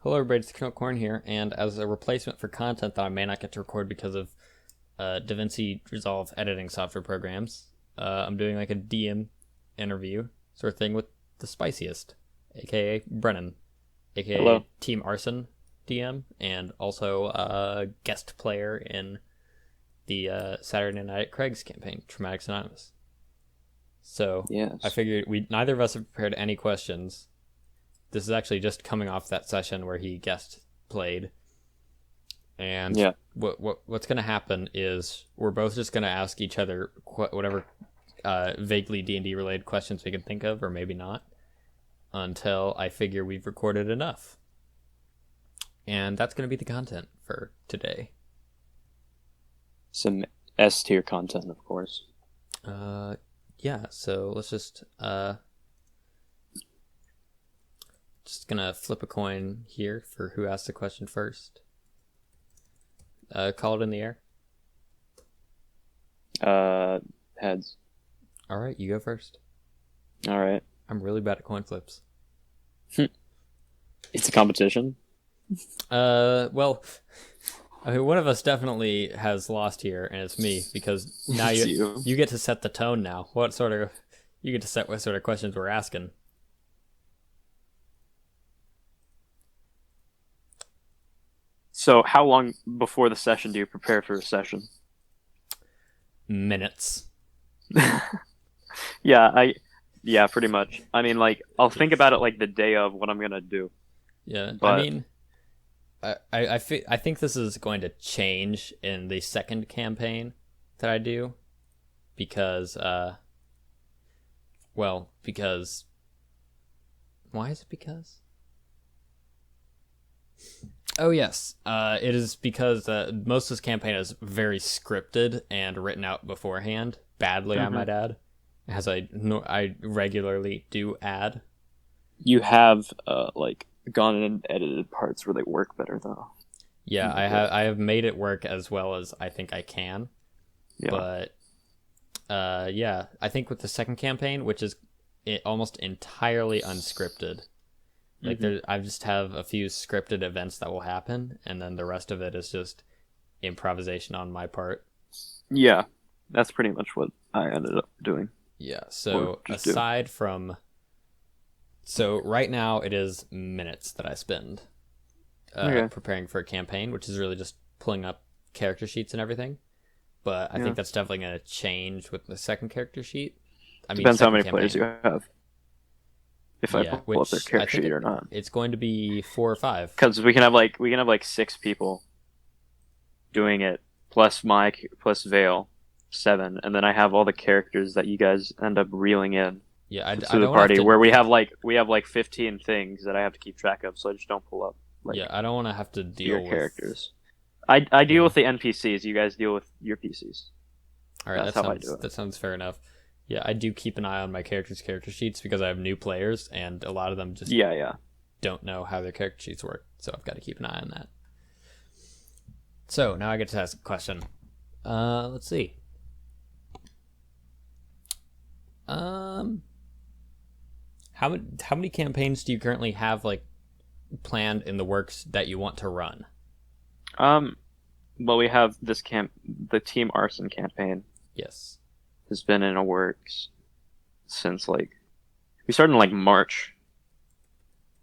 Hello, everybody. It's Corn here, and as a replacement for content that I may not get to record because of DaVinci Resolve editing software programs, I'm doing like a DM interview sort of thing with the spiciest, aka Brennan, aka Hello. Team Arson DM, and also a guest player in the Saturday Night at Craig's campaign, Traumatics Anonymous. So I Yes. figured we neither of us have prepared any questions. This is actually just coming off that session where he guest played, and Yeah. what's going to happen is we're both just going to ask each other whatever vaguely D&D related questions we can think of, or maybe not, until I figure we've recorded enough. And that's going to be the content for today. Some S tier content, of course. Yeah, so let's just gonna flip a coin here for who asks the question first. Call it in the air. Heads. All right, you go first. All right. I'm really bad at coin flips. It's a competition. Well, I mean, one of us definitely has lost here, and it's me, because now It's you get to set the tone now. You get to set what sort of questions we're asking. So, how long before the session do you prepare for a session? Minutes. Yeah, pretty much. I mean, like, I'll think about it like the day of what I'm gonna do. Yeah, I But mean, I think this is going to change in the second campaign that I do, because because why is it because? Oh yes, it is because most of this campaign is very scripted and written out beforehand, badly I Mhm. might add, as I regularly do add. You have like gone in and edited parts where they work better though. Yeah, In the I have book. I have made it work as well as I think I can, Yeah. but yeah, I think with the second campaign, which is almost entirely unscripted. Like hmm I just have a few scripted events that will happen, and then the rest of it is just improvisation on my part. Yeah. That's pretty much what I ended up doing, Yeah. or So just do. right now it is minutes that I spend Okay. preparing for a campaign, which is really just pulling up character sheets and everything. But I Yeah. think that's definitely going to change with the second character sheet. I mean, Depends how second many players campaign. you have. If I Yeah, pull up their which I character think sheet or not. it's going to be 4 or 5. Because we can have like 6 people doing it plus Mike plus Vale, 7, and then I have all the characters that you guys end up reeling in Yeah, I to the don't have party to. where we have like 15 things that I have to keep track of, so I just don't pull up Yeah, like I don't want to have to your deal with. characters. I deal Yeah. with the NPCs. You guys deal with your PCs. All right, That's how I do it. that sounds fair enough. Yeah, I do keep an eye on my characters' character sheets because I have new players, and a lot of them just Yeah, yeah. don't know how their character sheets work. So I've got to keep an eye on that. So now I get to ask a question. Let's see. Um, how many campaigns do you currently have like planned in the works that you want to run? Um. Well, we have the Team Arson campaign Yes. has been in a works since like we started in like March,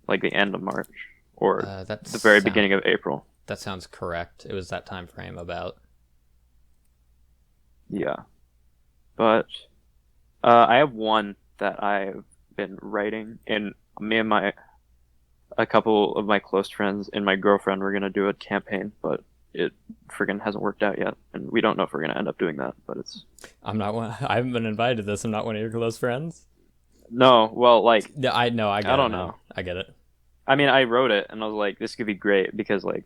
like the end of March or the very beginning of April. That sounds correct. It was that time frame about. Yeah, but I have one that I've been writing, and me and my a couple of my close friends and my girlfriend were gonna do a campaign, but it friggin' hasn't worked out yet, and we don't know if we're gonna end up doing that. But it's I'm not one. I haven't been invited to this. I'm not one of your close friends. no, well, like Yeah, I know. I I get it, don't man. know. I get it. I mean, I wrote it, and I was like, this could be great because like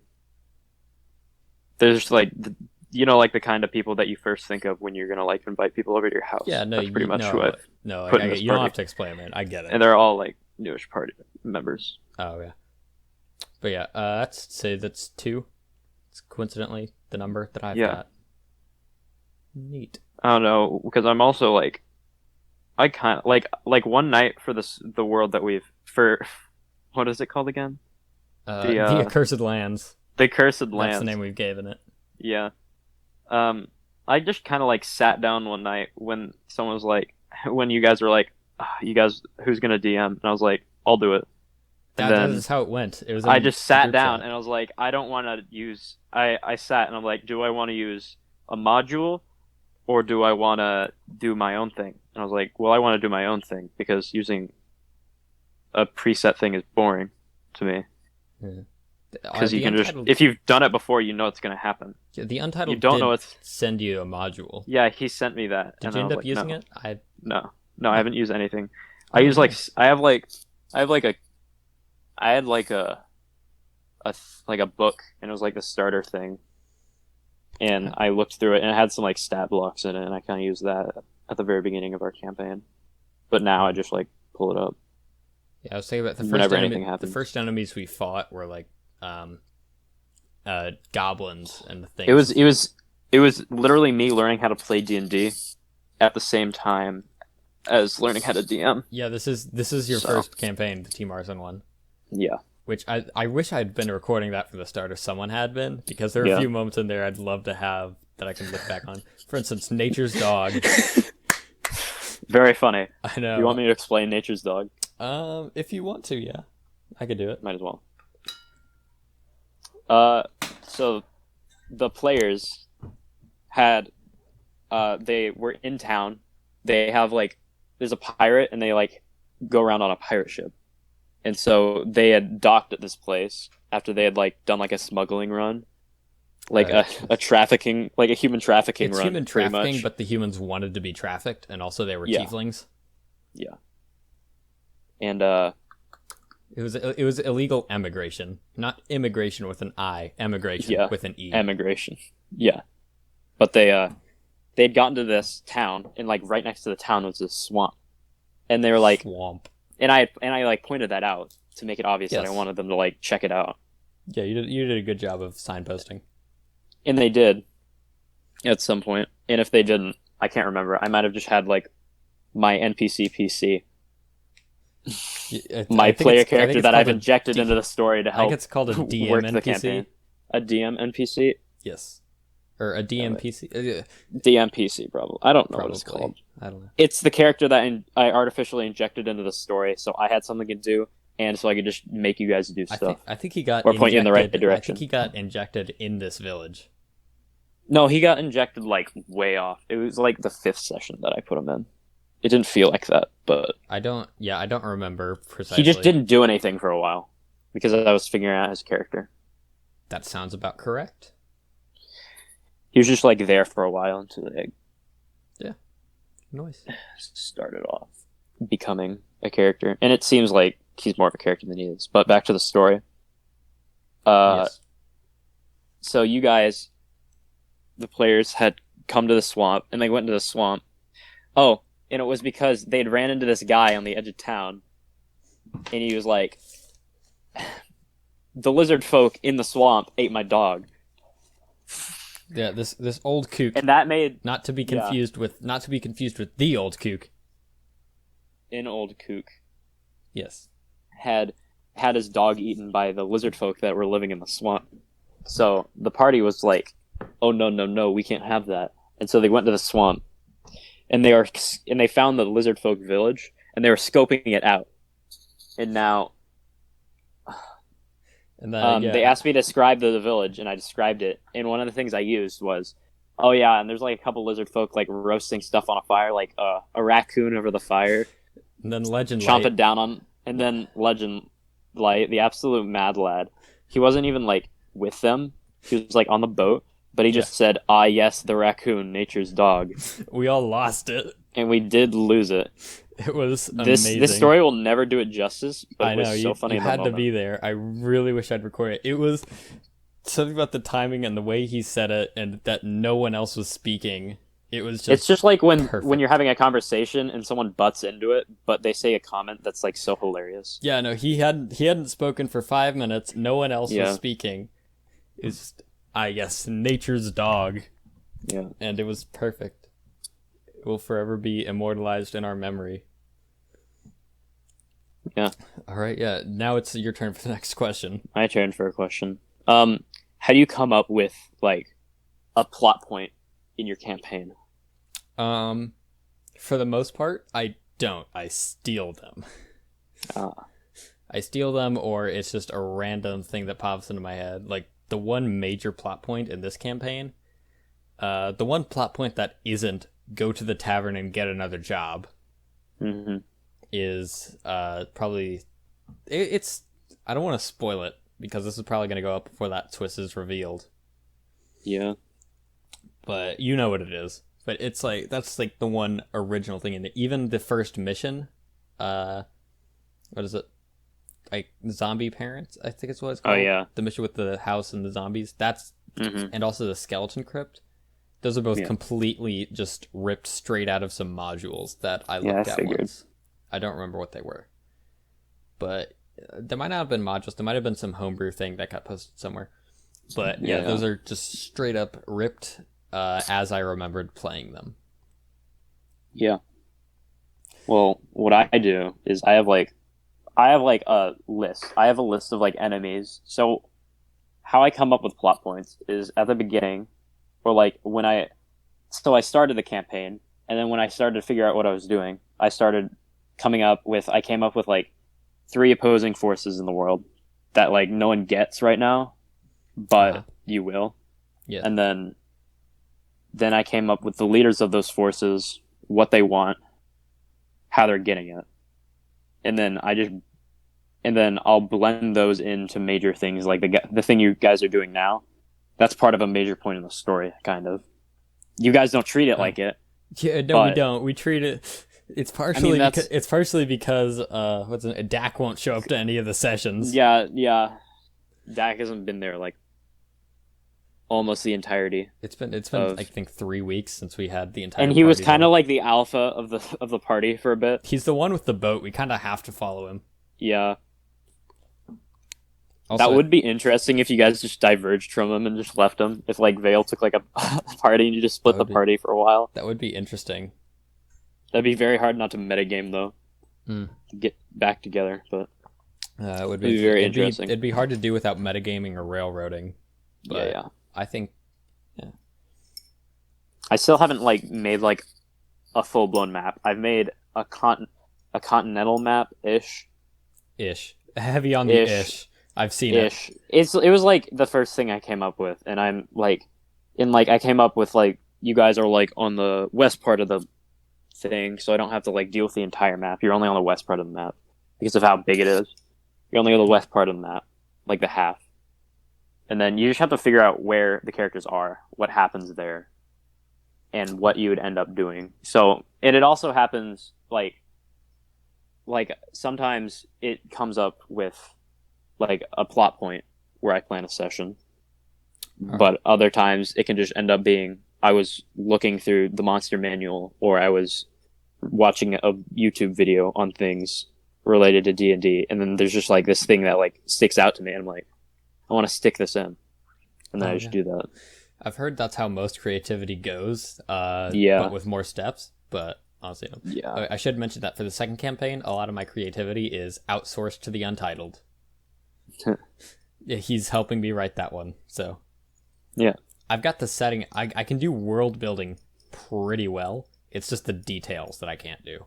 there's like like the kind of people that you first think of when you're gonna like invite people over to your Yeah, house. no, That's pretty much who no, I've no. put I in get. this You don't have party, to explain, man. I get it. and they're all like newish party members. Oh yeah, but yeah. Let's say that's 2. It's coincidentally the number that I've Yeah, got. Neat. I don't know because I'm also like I kind of like one night for the world that we've for what is it called again? The Accursed Lands. the Cursed That's Lands. the name we've given it. Yeah. I just kind of like sat down one night when someone was like, when you guys were like, you guys, who's gonna DM? And I was like, I'll do it. And That then is how it went. It was. I in just the sat group down chat. and I was like, I don't want to use. I sat and I'm like, do I want to use a module or do I want to do my own thing? And I was like, well, I want to do my own thing because using a preset thing is boring to me. Yeah. Because you can just, if you've done it before, you know it's going to happen. The Untitled You don't did know it's. send you a module. Yeah, he sent me that. Did and you I end was up like, using no. it? No, I haven't used anything. Oh, I use like nice. I have like I had like a book and it was like the starter thing, and Okay. I looked through it and it had some like stat blocks in it, and I kind of used that at the very beginning of our campaign. But now I just like pull it up Yeah, I was thinking about the first whenever enemy. anything The happens. first enemies we fought were like goblins and things. It was literally me learning how to play D&D at the same time as learning how to DM. Yeah, this is your So. first campaign, the Team Arson one. Yeah. Which I wish I'd been recording that from the start, or someone had been, because there are a Yeah. few moments in there I'd love to have that I can look back on. For instance, Nature's Dog. Very funny. I know. Do you want me to explain Nature's Dog? If you want to, yeah, I could do it. Might as well. So the players had, they were in town. They have like, there's a pirate, and they like go around on a pirate ship. And so they had docked at this place after they had like done like a smuggling run, like a trafficking, like a human trafficking It's run. human pretty trafficking, much. but the humans wanted to be trafficked, and also they were Yeah. tieflings. Yeah. And It was illegal emigration, not immigration with an I, emigration Yeah. with an E. emigration. Yeah. But they'd gotten to this town, and like right next to the town was this swamp. And they were like, Swamp. and I like pointed that out to make it obvious that I Yes. wanted them to like check it out. Yeah, you did a good job of signposting. And they did at some point. And if they didn't, I can't remember. I might have just had like my NPC PC, my player character that I've injected into the story to I help think it's called a DM work the NPC. campaign. A DM NPC? Yes. Or a DM PC. DM PC, probably. I don't know what it's Probably. called. I don't know. It's the character that I artificially injected into the story, so I had something to do, and so I could just make you guys do stuff. I think he got Or point you in the right direction. I think he got injected in this village. No, he got injected like way off. It was like the 5th session that I put him in. It didn't feel like that, but I don't remember precisely. he just didn't do anything for a while because I was figuring out his character. That sounds about correct. He was just like there for a while until they Nice. started off becoming a character, and it seems like he's more of a character than he is. But back to the story. Yes. So you guys, the players, had come to the swamp, and they went into the swamp. Oh, and it was because they'd ran into this guy on the edge of town, and he was like, "The lizard folk in the swamp ate my dog." Yeah, this old kook, And that made not to be confused with the old kook. an old kook Yes. had his dog eaten by the lizard folk that were living in the swamp. So the party was like, "Oh no, we can't have that." And so they went to the swamp, and they found the lizard folk village, and they were scoping it out. And now And then they asked me to describe the village, and I described it. And one of the things I used was, "Oh yeah," and there's like a couple lizard folk like roasting stuff on a fire, like a raccoon over the fire, and then Legend chomp Light. it down on, and then Legend Light, the absolute mad lad. He wasn't even like with them. He was like on the boat, but he just said, "Ah, yes, the raccoon, nature's dog," We all lost it. and we did lose it. It was amazing. This story will never do it justice, but I it was know, so funny you in the had to moment. be there. I really wish I'd recorded it. It was something about the timing and the way he said it, and that no one else was speaking. It was just. It's just like when perfect. you're having a conversation and someone butts into it, but they say a comment that's like so hilarious. Yeah, no, he hadn't spoken for 5 minutes. No one else was speaking. It's just, I guess, nature's dog, Yeah. and it was perfect. It will forever be immortalized in our memory. Yeah, All right, yeah. Now it's your turn for the next question. my turn for a question. How do you come up with like a plot point in your campaign? Um, for the most part, I don't. I steal them. Uh, I steal them, or it's just a random thing that pops into my head. Like the one major plot point in this campaign, the one plot point that isn't go to the tavern and get another job hmm is probably it's. I don't want to spoil it because this is probably going to go up before that twist is revealed. Yeah. But you know what it is. But it's like that's like the one original thing in it. Even the first mission, uh, what is it? Like zombie parents, I think it's what it's Oh called. yeah. The mission with the house and the zombies. That's hmm and also the skeleton crypt. Those are both Yeah. completely just ripped straight out of some modules that I Yeah, I looked at figured. once. I don't remember what they were, but there might not have been modules. There might have been some homebrew thing that got posted somewhere. But yeah, Yeah. those are just straight up ripped as I remembered playing them. Yeah. Well, what I do is I have like a list. I have a list of like enemies. So how I come up with plot points is at the beginning, or like when I started the campaign, and then when I started to figure out what I was doing, I came up with like three opposing forces in the world that like no one gets right now, Uh-huh. but you will. Yeah. And then I came up with the leaders of those forces, what they want, how they're getting it. And then I'll blend those into major things like the thing you guys are doing now. That's part of a major point in the story, kind of. You guys don't treat it like it, Yeah, no, we but don't. We treat it. It's I mean partially because what's it, Dak won't show up to any of the sessions. yeah. Dak hasn't been there like almost the entirety It's been I of, think 3 weeks since we had the entire and he was party kind there. of like the alpha of the party for a bit. He's the one with the boat. We kind of have to follow him. Yeah, that Also, would be interesting if you guys just diverged from him and just left him. If like Vale took like a party and you just split the party for a while. that would be interesting. That'd be very hard not to metagame though. Mm. To get back together, but It would it'd be very interesting. It'd be hard to do without metagaming or railroading. But Yeah. I think I still haven't like made like a full blown map. I've made a continental map ish. heavy on the ish. I've seen it. Ish. It was like the first thing I came up with, and I'm like, I came up with like you guys are like on the west part of the thing, so I don't have to like deal with the entire map. You're only on the west part of the map because of how big it is. You're only on the west part of the map, like the half, and then you just have to figure out where the characters are, what happens there, and what you would end up doing. So, and it also happens like sometimes it comes up with like a plot point where I plan a session, but other times it can just end up being I was looking through the monster manual or I was watching a YouTube video on things related to D&D, and then there's just like this thing that like sticks out to me, and I'm like, I want to stick this in, and then I just do that. I've heard that's how most creativity goes. Yeah. But with more steps. But honestly, Yeah. I should mention that for the second campaign, a lot of my creativity is outsourced to the Untitled. Yeah, he's helping me write that one. So Yeah. I've got the setting. I can do world building pretty well. It's just the details that I can't do.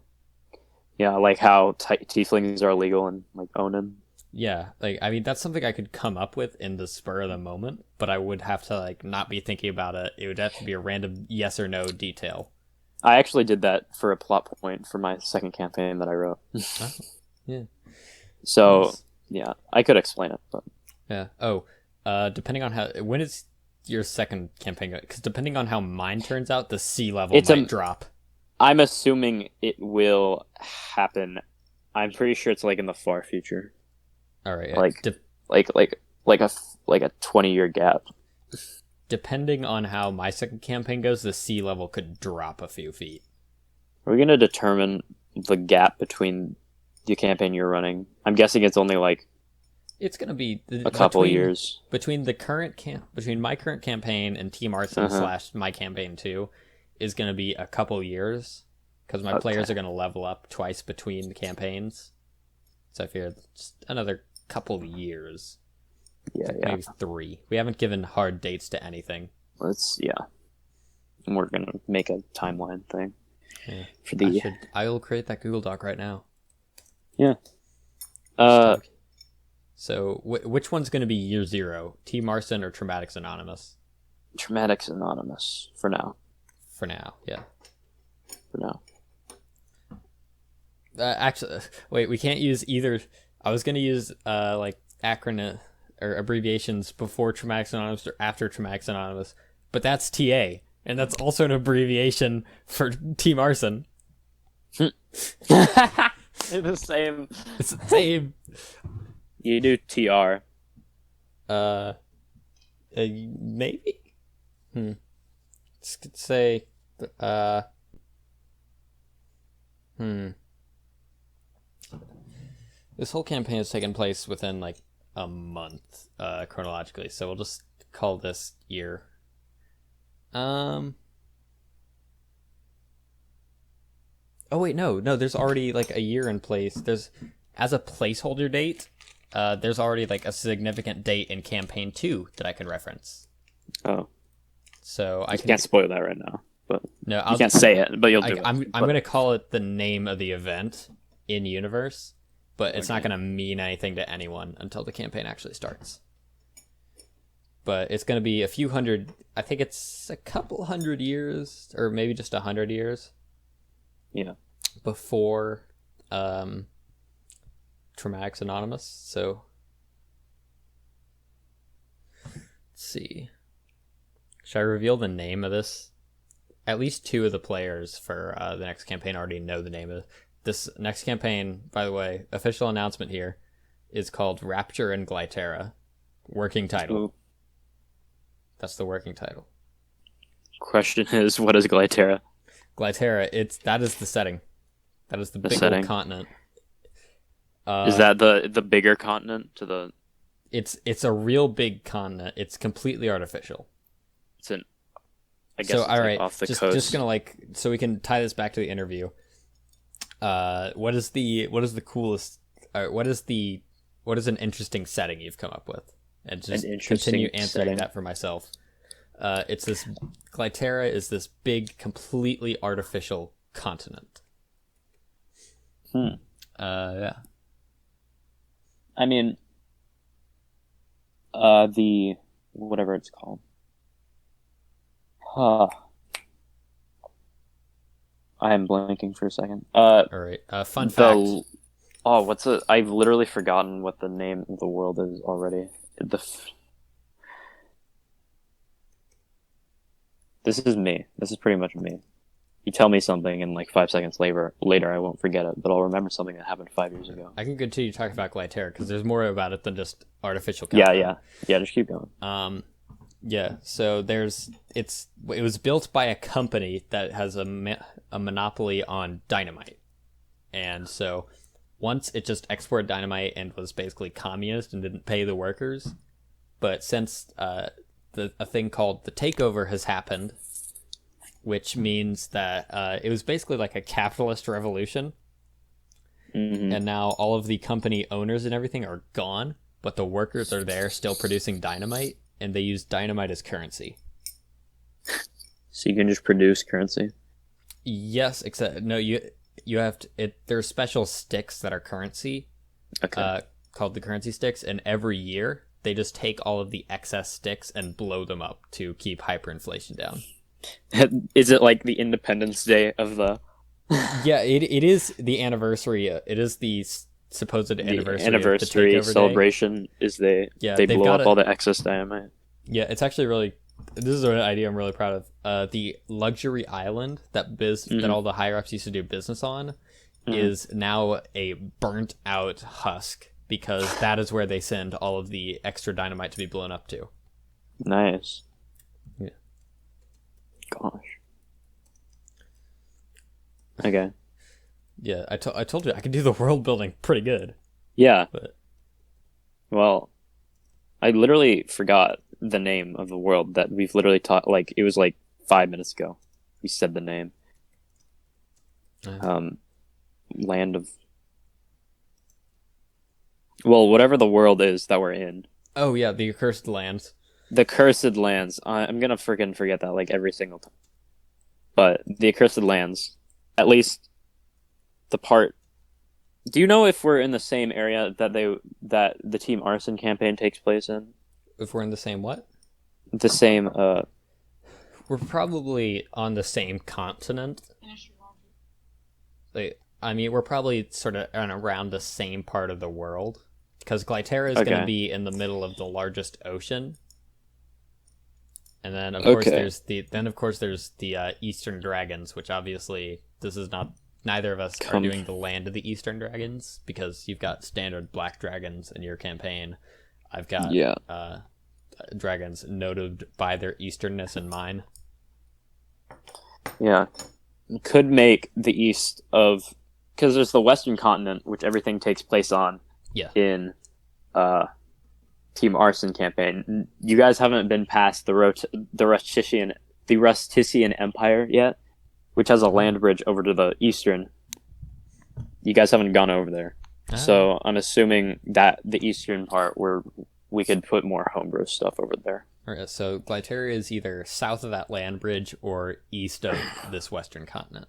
Yeah, like how tieflings are illegal in like Onan. Yeah, like I mean that's something I could come up with in the spur of the moment, but I would have to like not be thinking about it. It would have to be a random yes or no detail. I actually did that for a plot point for my second campaign that I wrote. Oh, yeah. So Nice. yeah, I could explain it, but Yeah. Oh, depending on how when is your second campaign? Because depending on how mine turns out, the sea level might drop. I'm assuming it will happen. I'm pretty sure it's like in the far future, All right. like a 20-year gap. Depending on how my second campaign goes, the sea level could drop a few feet. We're gonna determine the gap between the campaign you're running. I'm guessing it's only like It's gonna be a couple years between the between my current campaign and Team Arson / my campaign 2 is gonna be a couple years because my players are gonna level up twice between the campaigns. So I figure just another couple of years. Yeah, Maybe 3. We haven't given hard dates to anything. And we're gonna make a timeline thing. Yeah. For the. I will create that Google Doc right now. Yeah. So which one's going to be year 0? T. Marson or Traumatics Anonymous? Traumatics Anonymous for now. For now, yeah. For now. Actually, wait, we can't use either. I was going to use like acronym or abbreviations before Traumatics Anonymous or after Traumatics Anonymous, but that's TA, and that's also an abbreviation for T. Marson. It's the same. It's the same. You do TR. Maybe. Let's say, This whole campaign has taken place within like a month, chronologically. So we'll just call this year. Oh wait, no. There's already like a year in place. There's as a placeholder date. There's already like a significant date in campaign 2 that I can reference. Oh, so I can't spoil that right now. But no, you can't say it, but you'll do it. I'm gonna call it the name of the event in universe, but it's not gonna mean anything to anyone until the campaign actually starts. But it's gonna be a few hundred. I think it's a couple hundred years, or maybe just 100 years. Yeah. Before Traumatics Anonymous. So let's see. Should I reveal the name of this? At least 2 of the players for the next campaign already know the name of this next campaign. By the way, official announcement here is called Rapture and Glyterra. Working title. Ooh. That's the working title. Question is, what is Glyterra? Glyterra, that is the setting. That is the big setting. old continent. Is that the bigger continent to the? It's a real big continent. It's completely artificial. It's an. I guess so it's all right, off the coast. Just gonna so we can tie this back to the interview. What is the coolest? What is an interesting setting you've come up with? And just continue answering setting. That for myself. It's this Glyterra is this big, completely artificial continent. Yeah. I mean, the whatever it's called. I'm blanking for a second. All right. Fun fact. I've literally forgotten what the name of the world is already. This is me. This is pretty much me. You tell me something, and like 5 seconds later, I won't forget it, but I'll remember something that happened 5 years ago. I can continue talking about Glyterra because there's more about it than just artificial. Yeah. Just keep going. Yeah. So it was built by a company that has a monopoly on dynamite, and so once it just exported dynamite and was basically communist and didn't pay the workers, but since a thing called the takeover has happened, which means that it was basically like a capitalist revolution. Mm-hmm. And now all of the company owners and everything are gone, but the workers are there still producing dynamite, and they use dynamite as currency. So you can just produce currency? Yes, except no, you have to. There's special sticks that are currency, called the currency sticks, and every year they just take all of the excess sticks and blow them up to keep hyperinflation down. Is it like the Independence Day of the? Yeah, it is the anniversary. It is the supposed anniversary of the takeover celebration. Day. Is they blow up all the excess dynamite. Yeah, it's actually really. This is an idea I'm really proud of. The luxury island that all the higher ups used to do business on is now a burnt out husk, because that is where they send all of the extra dynamite to be blown up to. Nice. Yeah. Gosh. Okay. Yeah, I told you I could do the world building pretty good. Yeah. But well, I literally forgot the name of the world that we've literally taught. Like, it was like 5 minutes ago. We said the name. Land of. Well, whatever the world is that we're in. Oh yeah, the accursed lands. The Cursed Lands. I'm gonna freaking forget that like every single time. But the Accursed Lands, at least the part. Do you know if we're in the same area that the Team Arson campaign takes place in? If we're in the same what? The same. We're probably on the same continent. Like, I mean, we're probably sort of around the same part of the world because Glyterra is going to be in the middle of the largest ocean. And then of course there's the Eastern Dragons, which obviously this is not. Neither of us are doing the land of the Eastern Dragons because you've got standard black dragons in your campaign. I've got dragons noted by their easternness in mine. Yeah, could make the east of because there's the Western continent, which everything takes place on. Yeah. In Team Arson campaign, you guys haven't been past the Rustician Empire yet, which has a land bridge over to the eastern. You guys haven't gone over there. So I'm assuming that the eastern part where we could put more homebrew stuff over there. Alright, so Glyteria is either south of that land bridge or east of this western continent.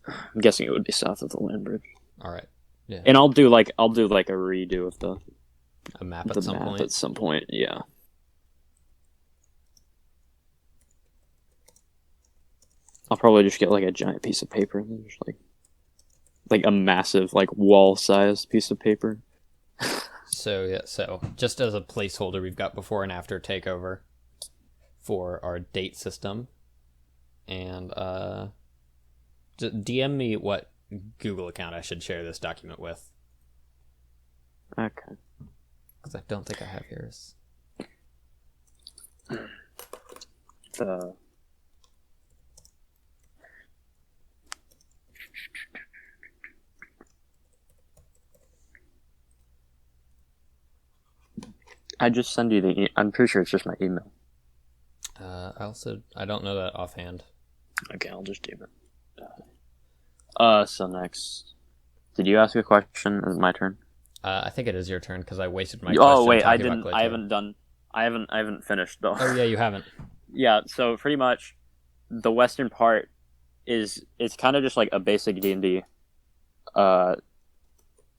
I'm guessing it would be south of the land bridge. Alright. Yeah. And I'll do like a redo of a map at some point. At some point, yeah. I'll probably just get like a giant piece of paper and just like a massive like wall-sized piece of paper. So just as a placeholder, we've got before and after takeover for our date system, and DM me what Google account I should share this document with. Okay. Because I don't think I have yours. I just send you the. I'm pretty sure it's just my email. I don't know that offhand. Okay, I'll just do it. So next, did you ask a question? Is it my turn? I think it is your turn because I wasted my. Oh wait, I didn't. I haven't done. I haven't finished though. Oh yeah, you haven't. Yeah, so pretty much, the western part it's kind of just like a basic D&D,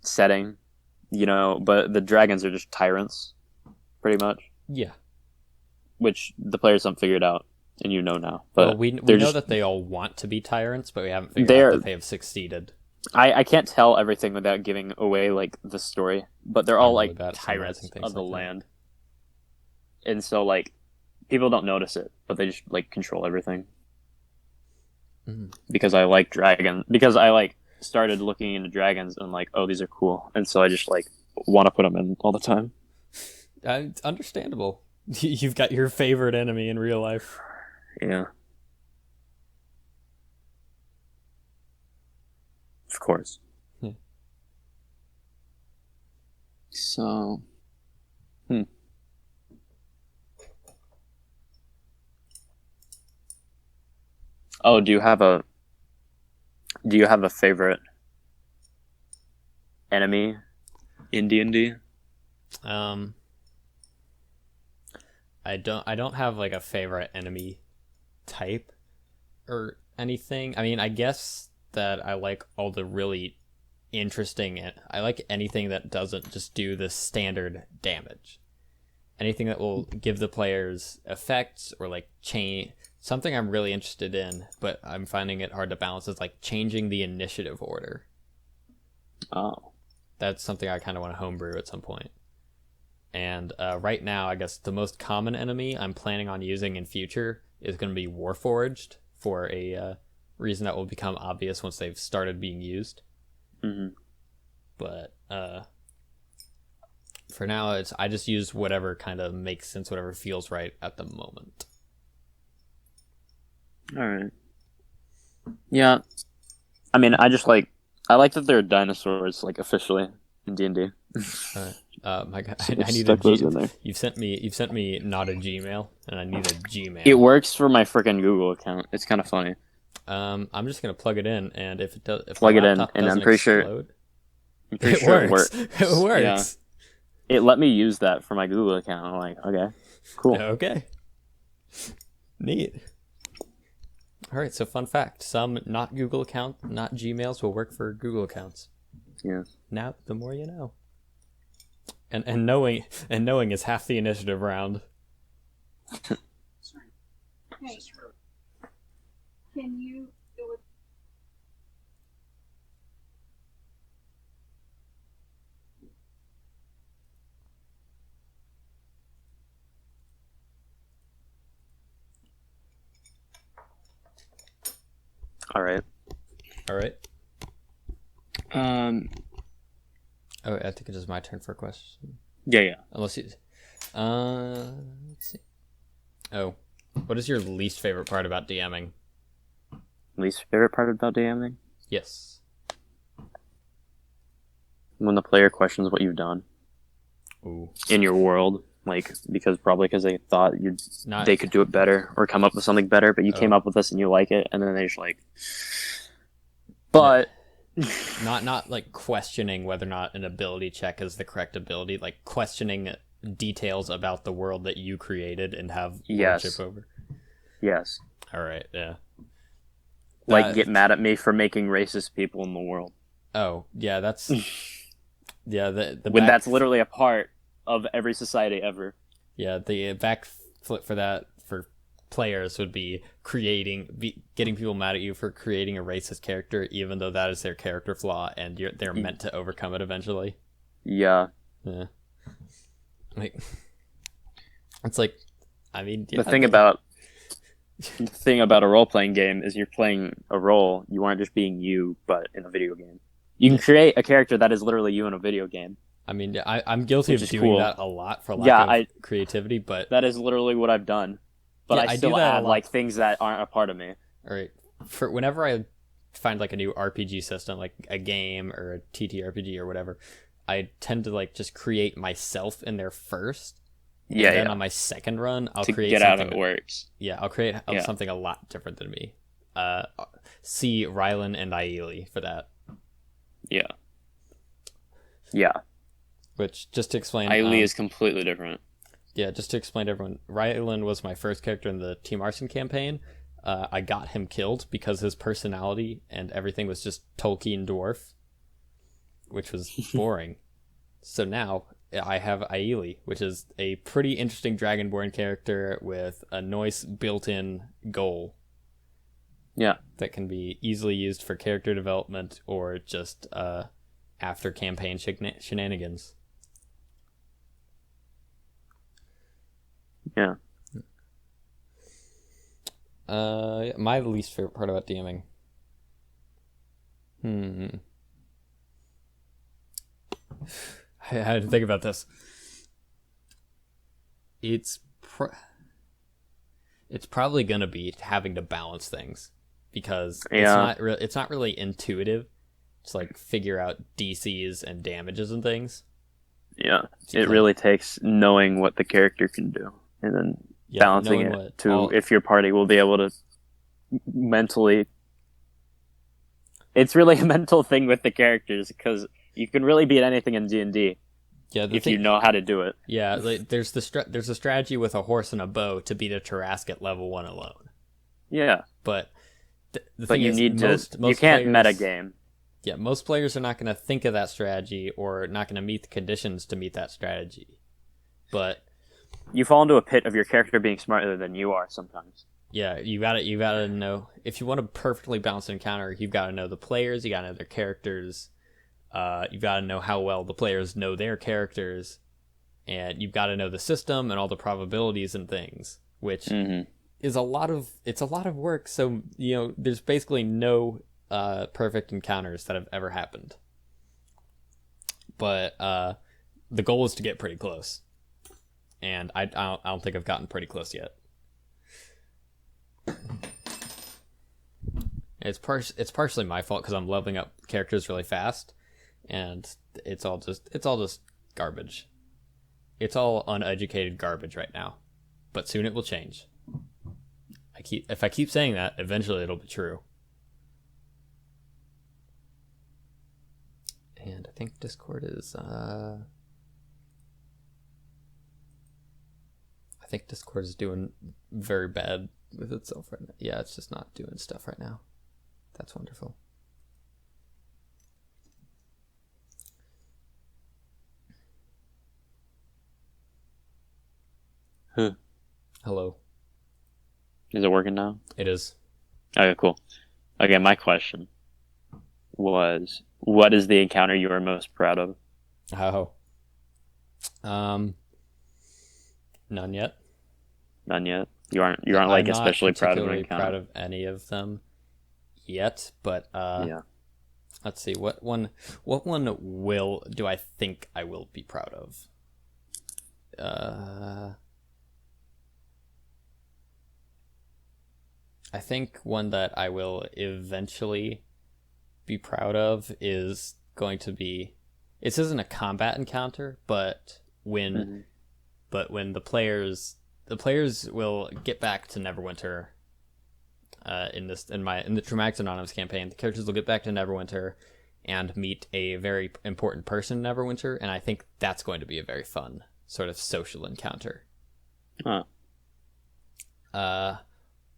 setting, but the dragons are just tyrants. Pretty much. Yeah. Which the players haven't figured out, and now. But we know that they all want to be tyrants, but we haven't figured out that they have succeeded. I can't tell everything without giving away, like, the story, but they're all, like, tyrants of the land. And so, like, people don't notice it, but they just, like, control everything. Mm. Because I like dragons. Because I, like, started looking into dragons and, like, oh, these are cool. And so I just, like, want to put them in all the time. It's understandable. You've got your favorite enemy in real life. Yeah. Of course. Yeah. So, Oh, do you have a favorite enemy in D&D? I don't have like a favorite enemy type or anything. I mean, I guess that I like all the really interesting. I like anything that doesn't just do the standard damage. Anything that will give the players effects or like change. Something I'm really interested in, but I'm finding it hard to balance, is like changing the initiative order. Oh. That's something I kind of want to homebrew at some point. And right now, I guess the most common enemy I'm planning on using in future is going to be Warforged for a reason that will become obvious once they've started being used. Mm-hmm. But for now, I just use whatever kind of makes sense, whatever feels right at the moment. All right. Yeah. I mean, I like that there are dinosaurs, like, officially in D&D. My God, I need a Gmail. You've sent me not a Gmail, and I need a Gmail. It works for my freaking Google account. It's kind of funny. I'm just gonna plug it in, and if it does, plug it in, and I'm pretty sure. It works. It works. it let me use that for my Google account. I'm like, okay, cool. Okay. Neat. All right, so fun fact. Some not Google account, not Gmails will work for Google accounts. Yeah. Now, the more you know. And knowing is half the initiative round. Sorry. Hey, can you do it? All right. All right. Oh, I think it is my turn for a question. Yeah. Unless you... let's see. Oh. What is your least favorite part about DMing? Least favorite part about DMing? Yes. When the player questions what you've done. Ooh. In your world. Like, because they thought they could do it better or come up with something better, but you came up with this and you like it, and then they're just like... But... Not like questioning whether or not an ability check is the correct ability, like questioning details about the world that you created and have ownership over. Yes. All right, yeah. Like, get mad at me for making racist people in the world. Oh, yeah, that's... yeah, when that's literally a part of every society ever. Yeah, the backflip for that for players would be getting people mad at you for creating a racist character, even though that is their character flaw, and they're meant to overcome it eventually. Yeah. Like, it's like, I mean, the thing about a role-playing game is you're playing a role. You aren't just being you, but in a video game. You can create a character that is literally you in a video game. I mean, I'm guilty of doing that a lot for lack of creativity, but... That is literally what I've done. But I still add, like, things that aren't a part of me. All right. For whenever I find, like, a new RPG system, like a game or a TTRPG or whatever, I tend to, like, just create myself in there first. And then on my second run, I'll create something... out how it works. Yeah, I'll create something a lot different than me. See Rylan and Aili for that. Yeah. Yeah. Which, just to explain... Aili is completely different. Yeah, just to explain to everyone, Rylan was my first character in the Team Arson campaign. I got him killed because his personality and everything was just Tolkien dwarf, which was boring. So now I have Aili, which is a pretty interesting Dragonborn character with a nice built-in goal. Yeah. That can be easily used for character development or just after campaign shenanigans. Yeah. My least favorite part about DMing. I had to think about this. It's probably gonna be having to balance things because it's not really intuitive to like figure out DCs and damages and things. Yeah, it really takes knowing what the character can do and then balancing it if your party will be able to mentally. It's really a mental thing with the characters because you can really beat anything in D&D. Yeah, you know how to do it. Yeah, like, there's a strategy with a horse and a bow to beat a Tarrasque at level 1 alone. Yeah, but the thing is, most you can't players, metagame. Yeah, most players are not going to think of that strategy or not going to meet the conditions to meet that strategy. But you fall into a pit of your character being smarter than you are sometimes. Yeah, you gotta know, if you want to perfectly balance an encounter, you've got to know the players, you got to know their characters, you've got to know how well the players know their characters, and you've got to know the system and all the probabilities and things, which is a lot of work. So, there's basically no perfect encounters that have ever happened. But the goal is to get pretty close, and I don't think I've gotten pretty close yet. It's partially my fault because I'm leveling up characters really fast, and it's all just garbage. It's all uneducated garbage right now, but soon it will change. If I keep saying that, eventually it'll be true. And I think Discord is think Discord is doing very bad with itself right now. Yeah, it's just not doing stuff right now. That's wonderful. Hello. Is it working now? It is. Okay, cool. Okay, my question was, what is the encounter you are most proud of? Oh. None yet. None yet. You aren't like I'm not especially proud of an particularly encounter. proud of any of them yet, but Yeah. let's see what one do I think I will be proud of. I think one that I will eventually be proud of is going to be, this isn't a combat encounter, but when the players will get back to Neverwinter in the Dramatics Anonymous campaign. The characters will get back to Neverwinter and meet a very important person in Neverwinter, and I think that's going to be a very fun sort of social encounter. Huh.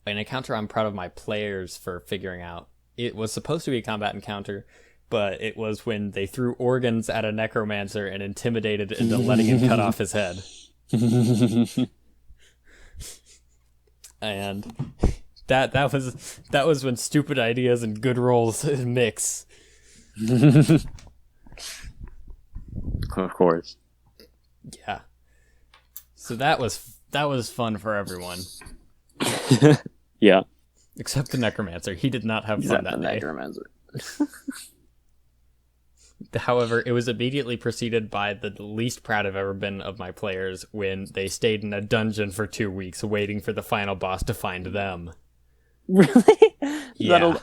An encounter I'm proud of my players for figuring out. It was supposed to be a combat encounter, but it was when they threw organs at a necromancer and intimidated into letting him cut off his head. And that was when stupid ideas and good rolls mix. Of course. Yeah. So that was fun for everyone. Yeah. Except the necromancer. He did not have fun that day. Necromancer. However, it was immediately preceded by the least proud I've ever been of my players when they stayed in a dungeon for 2 weeks waiting for the final boss to find them. Really? Yeah.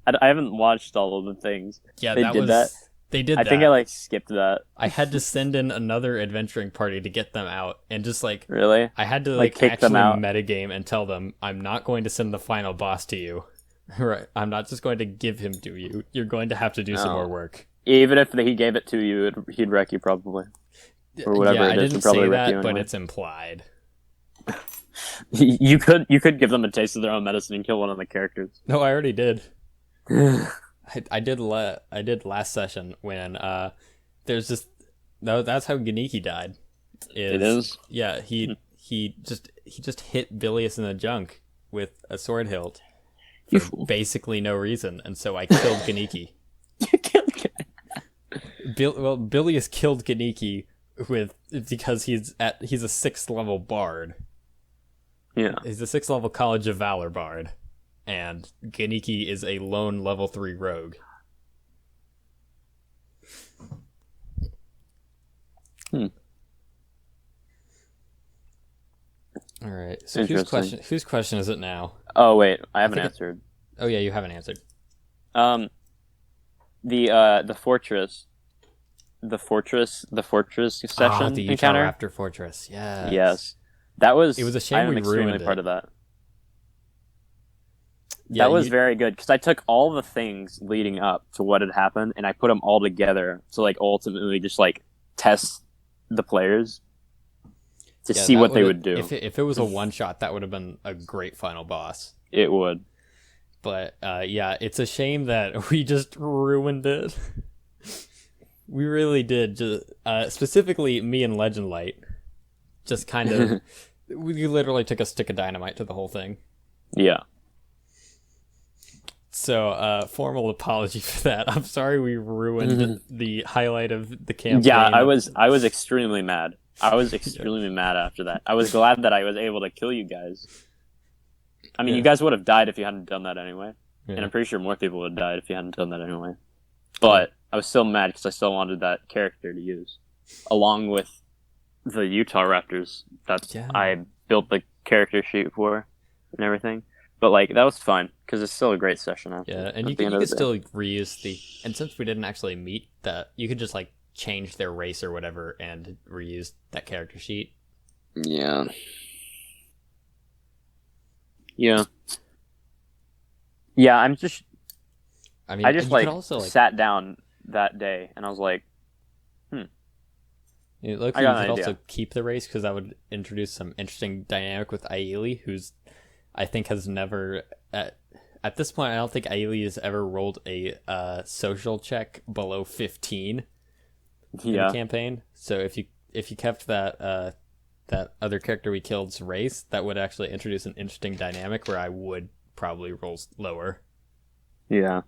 I haven't watched all of the things. Yeah, They did that? They did I that. think I skipped that. I had to send in another adventuring party to get them out, and just Really? I had to kick actually them out? metagame and tell them, I'm not going to send the final boss to you. Right. I'm not just going to give him to you. You're going to have to do some more work. Even if he gave it to you, he'd wreck you probably. Or whatever Yeah, it I is, didn't probably say wreck that, you but anyway. it's implied. You could give them a taste of their own medicine and kill one of the characters. No, I already did. I did last session when there's this. No, that's how Ganiki died. It is? Yeah, he just hit Bilius in the junk with a sword hilt for basically no reason, and so I killed Ganiki. You killed Bilius killed Ganiki because he's a 6th level bard. Yeah. He's a 6th level College of Valor bard, and Ganiki is a lone level 3 rogue. All right. So whose question is it now? Oh wait, I haven't answered. Oh yeah, you haven't answered. The fortress session the encounter. Raptor Fortress. Yeah. Yes, that was. It was a shame I'm we extremely ruined part it. of that. Yeah, that was very good because I took all the things leading up to what had happened and I put them all together to ultimately just test the players to see what they would do. If it was a one shot, that would have been a great final boss. It would. But yeah, it's a shame that we just ruined it. We really did. Just, specifically, me and Legend Light. Just kind of... we literally took a stick of dynamite to the whole thing. Yeah. So, formal apology for that. I'm sorry we ruined the highlight of the campaign. Yeah, I was extremely mad. I was extremely mad after that. I was glad that I was able to kill you guys. I mean, you guys would have died if you hadn't done that anyway. Yeah. And I'm pretty sure more people would have died if you hadn't done that anyway. But I was still mad because I still wanted that character to use. Along with the Utah Raptors that I built the character sheet for and everything. But that was fine because it's still a great session. Yeah, and you could still reuse the... And since we didn't actually meet that, you could just change their race or whatever and reuse that character sheet. Yeah. Yeah. Yeah, I just also, sat down that day and I was like, Look, I you got could an idea. also keep the race because that would introduce some interesting dynamic with Aili, who's I think has never at this point I don't think Aili has ever rolled a social check below 15 in the campaign. So if you kept that that other character we killed's race, that would actually introduce an interesting dynamic where I would probably roll lower. Yeah.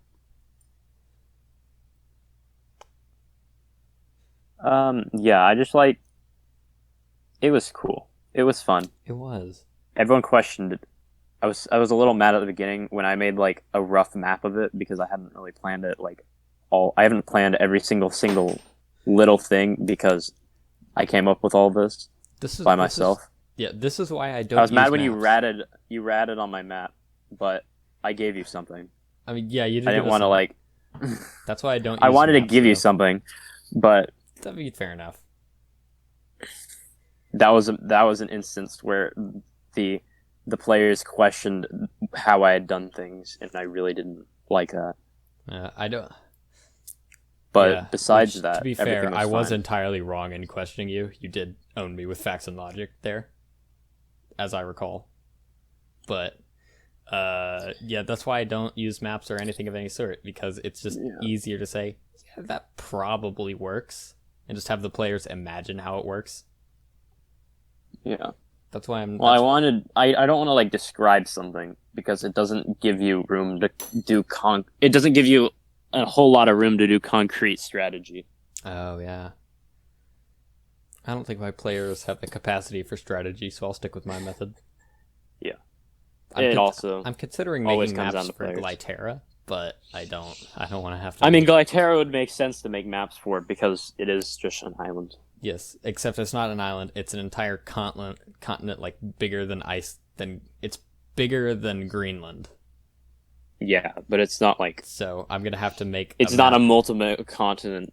Yeah, I just like it was cool. It was fun. It was. Everyone questioned it. I was a little mad at the beginning when I made like a rough map of it because I hadn't really planned it like all I haven't planned every single little thing because I came up with all this by myself. This is why I don't I was mad use when maps. you ratted on my map, but I gave you something. I mean, yeah, you did. I didn't want to like That's why I don't use I wanted to maps, give you though. something, but That'd be fair enough. that was an instance where the players questioned how I had done things, and I really didn't like that. I don't. But Yeah, besides which, that, to be everything fair, was I was fine. entirely wrong in questioning you. You did own me with facts and logic there, as I recall. But yeah, that's why I don't use maps or anything of any sort, because it's just easier to say, yeah, that probably works, and just have the players imagine how it works. Yeah. That's why I'm. Well, I don't want to like describe something because it doesn't give you room to do it doesn't give you a whole lot of room to do concrete strategy. Oh yeah. I don't think my players have the capacity for strategy, so I'll stick with my method. Yeah. I'm considering always making comes down maps to for players. Glyterra, but I don't want to have to. I mean, Glyterra would make sense to make maps for it because it is just an island. Yes, except it's not an island. It's an entire continent like bigger than it's bigger than Greenland. Yeah, but it's not like So I'm gonna have to make. It's not a multi-continent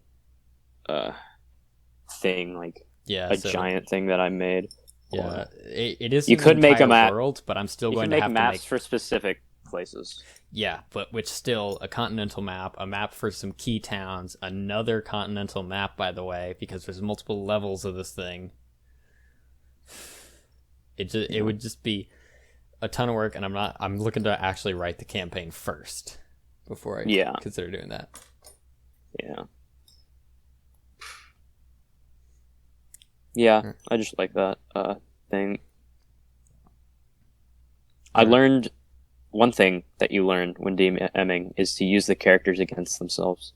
thing like a giant thing that I made. Yeah, it is. You could make a map world, but I'm still you going can to make have maps to make for specific places. Yeah, but which still a continental map, a map for some key towns, another continental map, by the way, because there's multiple levels of this thing. It would just be a ton of work, and I'm looking to actually write the campaign first before I consider doing that. Yeah. Yeah, I just like that thing. I learned one thing that you learn when DMing is to use the characters against themselves.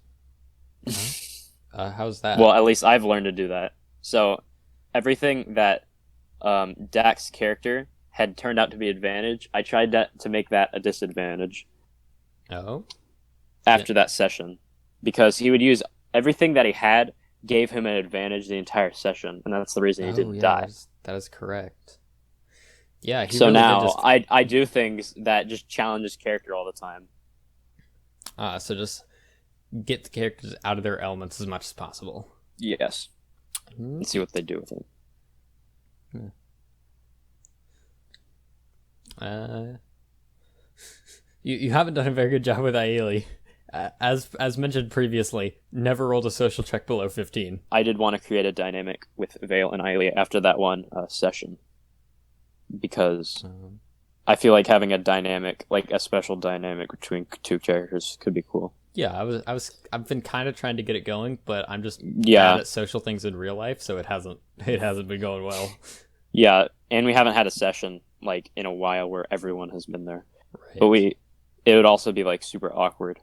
How's that? Well, at least I've learned to do that. So everything that Dak's character had turned out to be advantage, I tried to make that a disadvantage. Oh. After that session, because he would use everything that he had gave him an advantage the entire session, and that's the reason he didn't die. That is correct. Yeah. So really now I do things that just challenge his character all the time. So just get the characters out of their elements as much as possible. Yes. And see what they do with it. You haven't done a very good job with Aili. As mentioned previously, never rolled a social check below 15. I did want to create a dynamic with Vale and Aili after that one session, because I feel like having a dynamic, like a special dynamic between two characters, could be cool. Yeah, I've been kind of trying to get it going, but I'm just bad at social things in real life, so it hasn't been going well. Yeah, and we haven't had a session like in a while where everyone has been there. Right. But it would also be like super awkward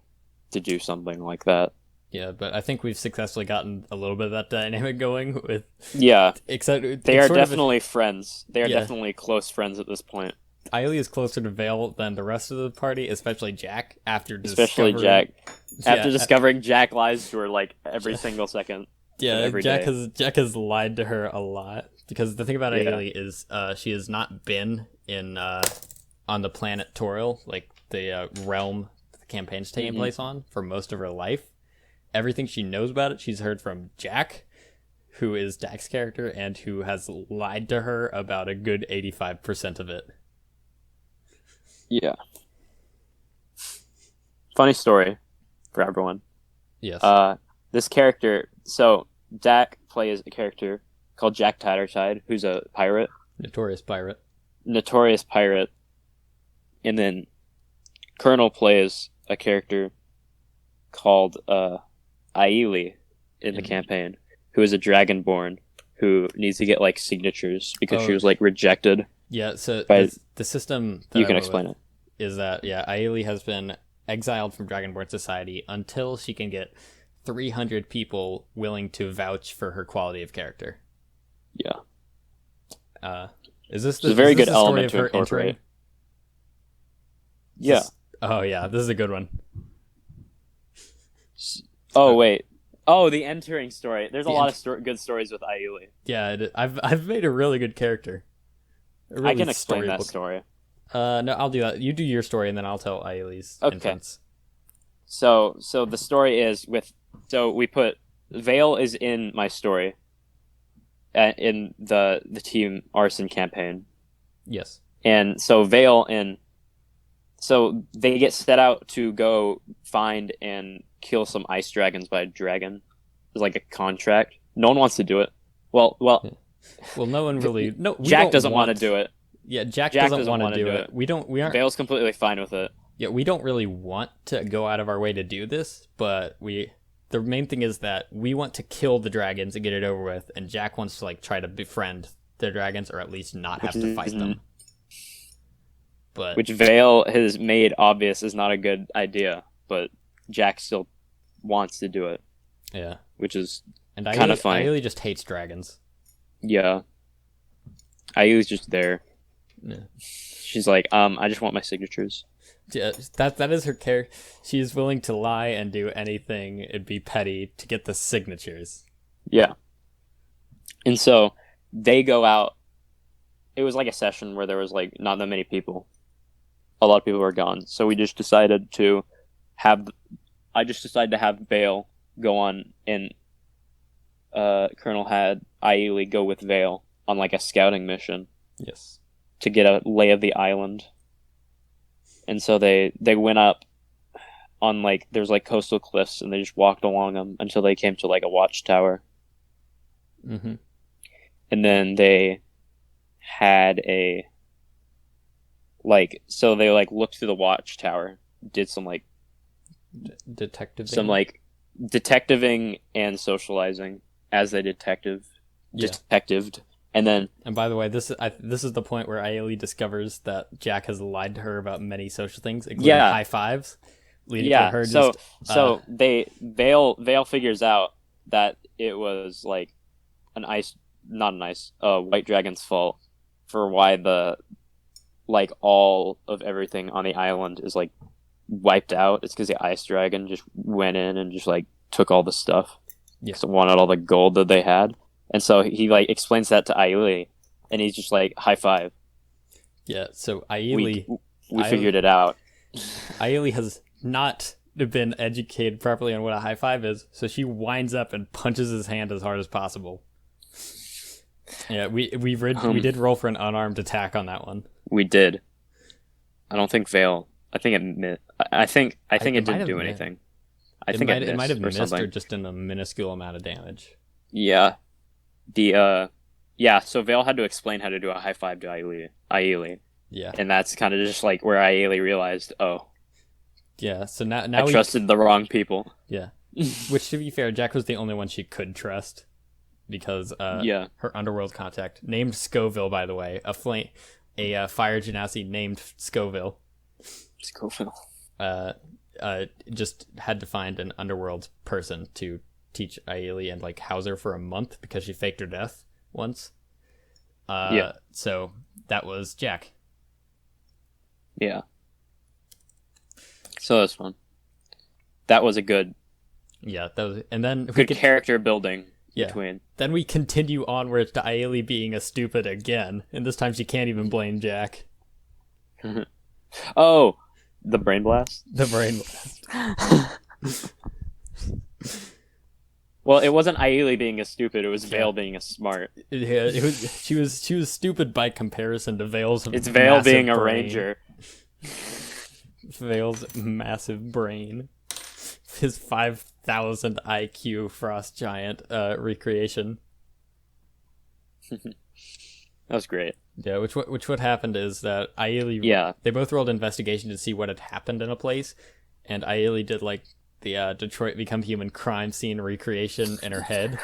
to do something like that. Yeah, but I think we've successfully gotten a little bit of that dynamic going with. Yeah, except they are definitely friends. They are definitely close friends at this point. Aili is closer to Vale than the rest of the party, especially Jack. After discovering Jack lies to her like every single second. Yeah, Jack has lied to her a lot, because the thing about Aili is she has not been in on the planet Toril, like the realm the campaign's taking place on, for most of her life. Everything she knows about it, she's heard from Jack, who is Dak's character, and who has lied to her about a good 85% of it. Yeah. Funny story for everyone. Yes. This character, so Dak plays a character called Jack Tatterside, who's a pirate, Notorious pirate. notorious pirate, and then Colonel plays a character called Aili in the campaign, who is a dragonborn who needs to get like signatures because she was like rejected. Yeah, so by, the system that you can explain it. Is that Aili has been exiled from Dragonborn society until she can get 300 people willing to vouch for her quality of character. Yeah. Is this a very good element to incorporate? Yeah. Oh yeah, this is a good one. Oh wait. Oh, the entering story. There's a lot of good stories with Aili. Yeah, I've made a really good character. Really I can explain that story. No, I'll do that. You do your story, and then I'll tell Aili's entrance. So the story is we put Vale is in my story, in the team arson campaign. Yes. And so so they get set out to go find and kill some ice dragons by a dragon. It's like a contract. No one wants to do it. Well, no one really. No, Jack doesn't want to do it. Yeah, Jack doesn't want to do it. We aren't. Vale's completely fine with it. Yeah, we don't really want to go out of our way to do this, but the main thing is that we want to kill the dragons and get it over with, and Jack wants to like try to befriend the dragons or at least not have to fight them. But which Vale has made obvious is not a good idea, but Jack still wants to do it. Yeah, which is kind of funny. Aili just hates dragons. Yeah, Aili's just there. Yeah. She's like, I just want my signatures. Yeah, that is her character. She's willing to lie and do anything and be petty to get the signatures. Yeah. And so they go out. It was like a session where there was like not that many people. A lot of people were gone. So we just decided to have Vale go on, and Colonel had Aili go with Vale on like a scouting mission. Yes. To get a lay of the island. And so they went up on like there's like coastal cliffs, and they just walked along them until they came to like a watchtower. Mm-hmm. And then they had so they like looked through the watchtower, did some like detectiving and socializing as they detectived. And by the way, this is the point where Aili discovers that Jack has lied to her about many social things, including high fives. Leading to her so Vale figures out that it was like white dragon's fault for why all of everything on the island is like wiped out. It's because the ice dragon just went in and just like took all the stuff. Yeah. So wanted all the gold that they had. And so he like explains that to Aili, and he's just like, high five. Yeah, so Aili... We figured it out. Aili has not been educated properly on what a high five is, so she winds up and punches his hand as hard as possible. Yeah, we did roll for an unarmed attack on that one. We did. I don't think Vale... I think it didn't do anything. It might have missed or just in a minuscule amount of damage. Yeah. So Vale had to explain how to do a high five to Aili. Yeah. And that's kind of just like where Aili realized, yeah, so now I trusted the wrong people. Yeah. Which, to be fair, Jack was the only one she could trust because her underworld contact, named Scoville, by the way, a fire genasi named Scoville. Just had to find an underworld person to teach Aili and like house her for a month because she faked her death once. So that was Jack. Yeah. So that's fun. That was a good. Yeah, that was, and then good character building between. Then we continue onwards to Aili being a stupid again, and this time she can't even blame Jack. Oh, the brain blast. The brain blast. Well, it wasn't Aili being a stupid; it was Vale being a smart. Yeah, it was. She was stupid by comparison to Vale's. It's Vale being a brain. ranger. Vale's massive brain, his 5,000 IQ frost giant recreation. That was great. Yeah, which what happened is that Yeah. they both rolled investigation to see what had happened in a place, and Ailey did like the Detroit Become Human crime scene recreation in her head,